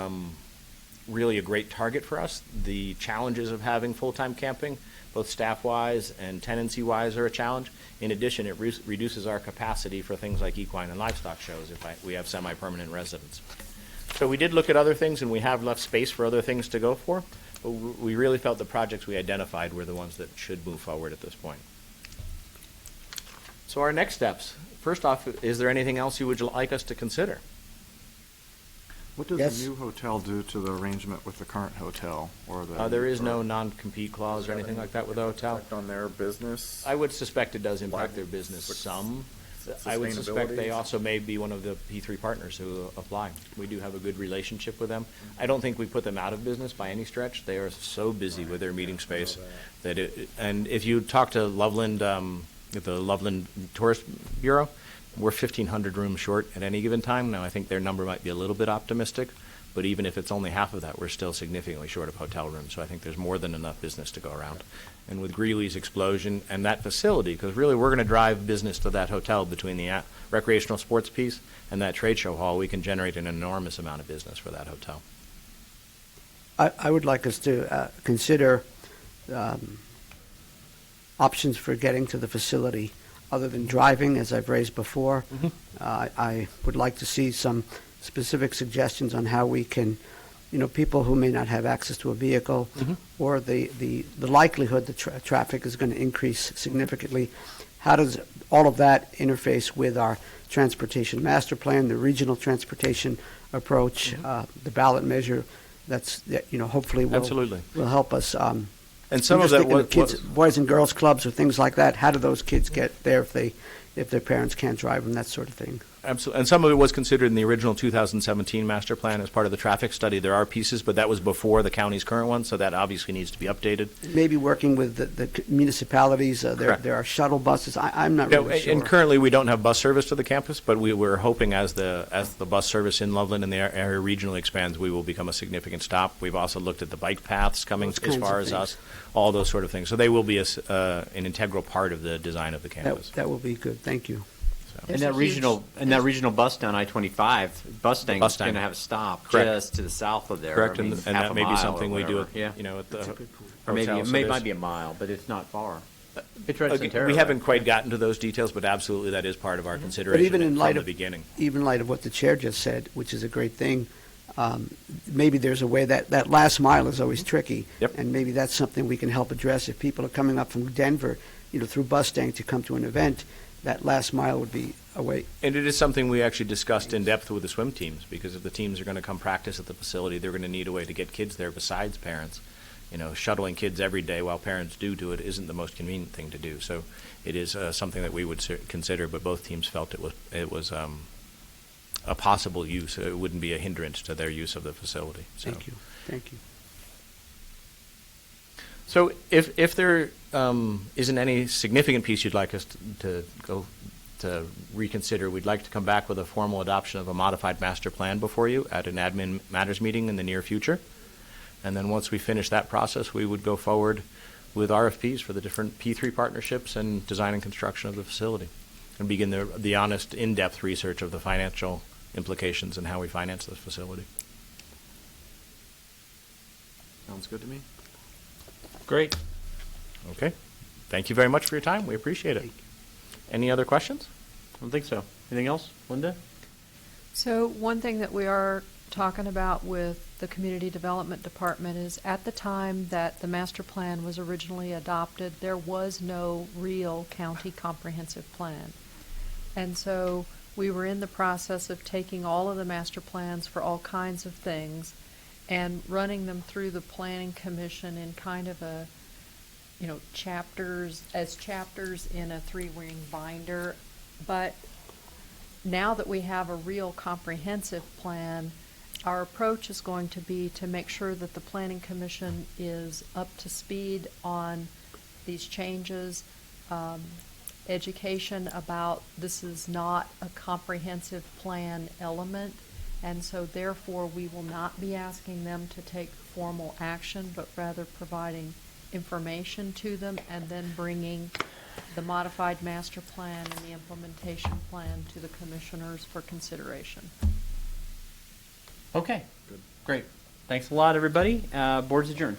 S2: really a great target for us. The challenges of having full-time camping, both staff-wise and tenancy-wise, are a challenge. In addition, it reduces our capacity for things like equine and livestock shows if we have semi-permanent residents. So we did look at other things, and we have left space for other things to go for, but we really felt the projects we identified were the ones that should move forward at this point. So our next steps. First off, is there anything else you would like us to consider?
S7: What does
S6: Yes.
S7: the new hotel do to the arrangement with the current hotel? Or the
S2: There is no non-compete clause or anything like that with the hotel.
S8: Effect on their business?
S2: I would suspect it does impact their business some. I would suspect they also may be one of the P3 partners who apply. We do have a good relationship with them. I don't think we put them out of business by any stretch. They are so busy with their meeting space that and if you talk to Loveland, the Loveland Tourist Bureau, we're 1,500 rooms short at any given time. Now, I think their number might be a little bit optimistic, but even if it's only half of that, we're still significantly short of hotel rooms. So I think there's more than enough business to go around. And with Greeley's explosion and that facility, because really we're going to drive business to that hotel between the recreational sports piece and that trade show hall, we can generate an enormous amount of business for that hotel.
S6: I would like us to consider options for getting to the facility other than driving, as I've raised before. I would like to see some specific suggestions on how we can, people who may not have access to a vehicle, or the likelihood that traffic is going to increase significantly. How does all of that interface with our transportation master plan, the regional transportation approach, the ballot measure? Hopefully will help us.
S2: And some of that was
S6: kids, boys and girls clubs or things like that. How do those kids get there if their parents can't drive them, that sort of thing?
S2: Absolutely. And some of it was considered in the original 2017 master plan as part of the traffic study. There are pieces, but that was before the county's current one, so that obviously needs to be updated.
S6: Maybe working with the municipalities. There are shuttle buses. I'm not really sure.
S2: And currently we don't have bus service to the campus, but we're hoping as the bus service in Loveland and the area regionally expands, we will become a significant stop. We've also looked at the bike paths coming as far as us, all those sort of things. So they will be an integral part of the design of the campus.
S6: That will be good. Thank you.
S1: And that regional bus down I-25, bus thing is going to have a stop just to the south of there.
S2: Correct,
S1: I mean,
S2: and
S1: half
S2: that
S1: a
S2: may be
S1: mile
S2: something
S1: or
S2: we do
S1: whatever.
S2: at the
S1: Or maybe
S2: hotel, so
S1: it might be a mile, but it's not far. It's right at Centerra,
S2: we
S1: right?
S2: haven't quite gotten to those details, but absolutely that is part of our
S6: But
S2: consideration
S6: even in light
S2: from
S6: of
S2: the beginning.
S6: even in light of what the chair just said, which is a great thing, maybe there's a way that last mile is always tricky.
S2: Yep.
S6: And maybe that's something we can help address. If people are coming up from Denver, through Mustang to come to an event, that last mile would be a way.
S2: And it is something we actually discussed in depth with the swim teams, because if the teams are going to come practice at the facility, they're going to need a way to get kids there besides parents. Shuttling kids every day while parents do it isn't the most convenient thing to do. So it is something that we would consider, but both teams felt it was a possible use. It wouldn't be a hindrance to their use of the facility. So.
S6: Thank you.
S2: So if there isn't any significant piece you'd like us to reconsider, we'd like to come back with a formal adoption of a modified master plan before you at an admin matters meeting in the near future. And then once we finish that process, we would go forward with RFPs for the different P3 partnerships and design and construction of the facility. and begin the honest, in-depth research of the financial implications and how we finance this facility.
S7: Sounds good to me.
S2: Great. Okay. Thank you very much for your time. We appreciate it. Any other questions?
S1: I don't think so. Anything else, Linda?
S5: So one thing that we are talking about with the Community Development Department is at the time that the master plan was originally adopted, there was no real county comprehensive plan. And so we were in the process of taking all of the master plans for all kinds of things and running them through the Planning Commission in kind of a, chapters in a 3-ring binder. But now that we have a real comprehensive plan, our approach is going to be to make sure that the Planning Commission is up to speed on these changes, education about this is not a comprehensive plan element, and so therefore we will not be asking them to take formal action, but rather providing information to them and then bringing the modified master plan and the implementation plan to the commissioners for consideration.
S1: Okay. Great. Thanks a lot, everybody. Board's adjourned.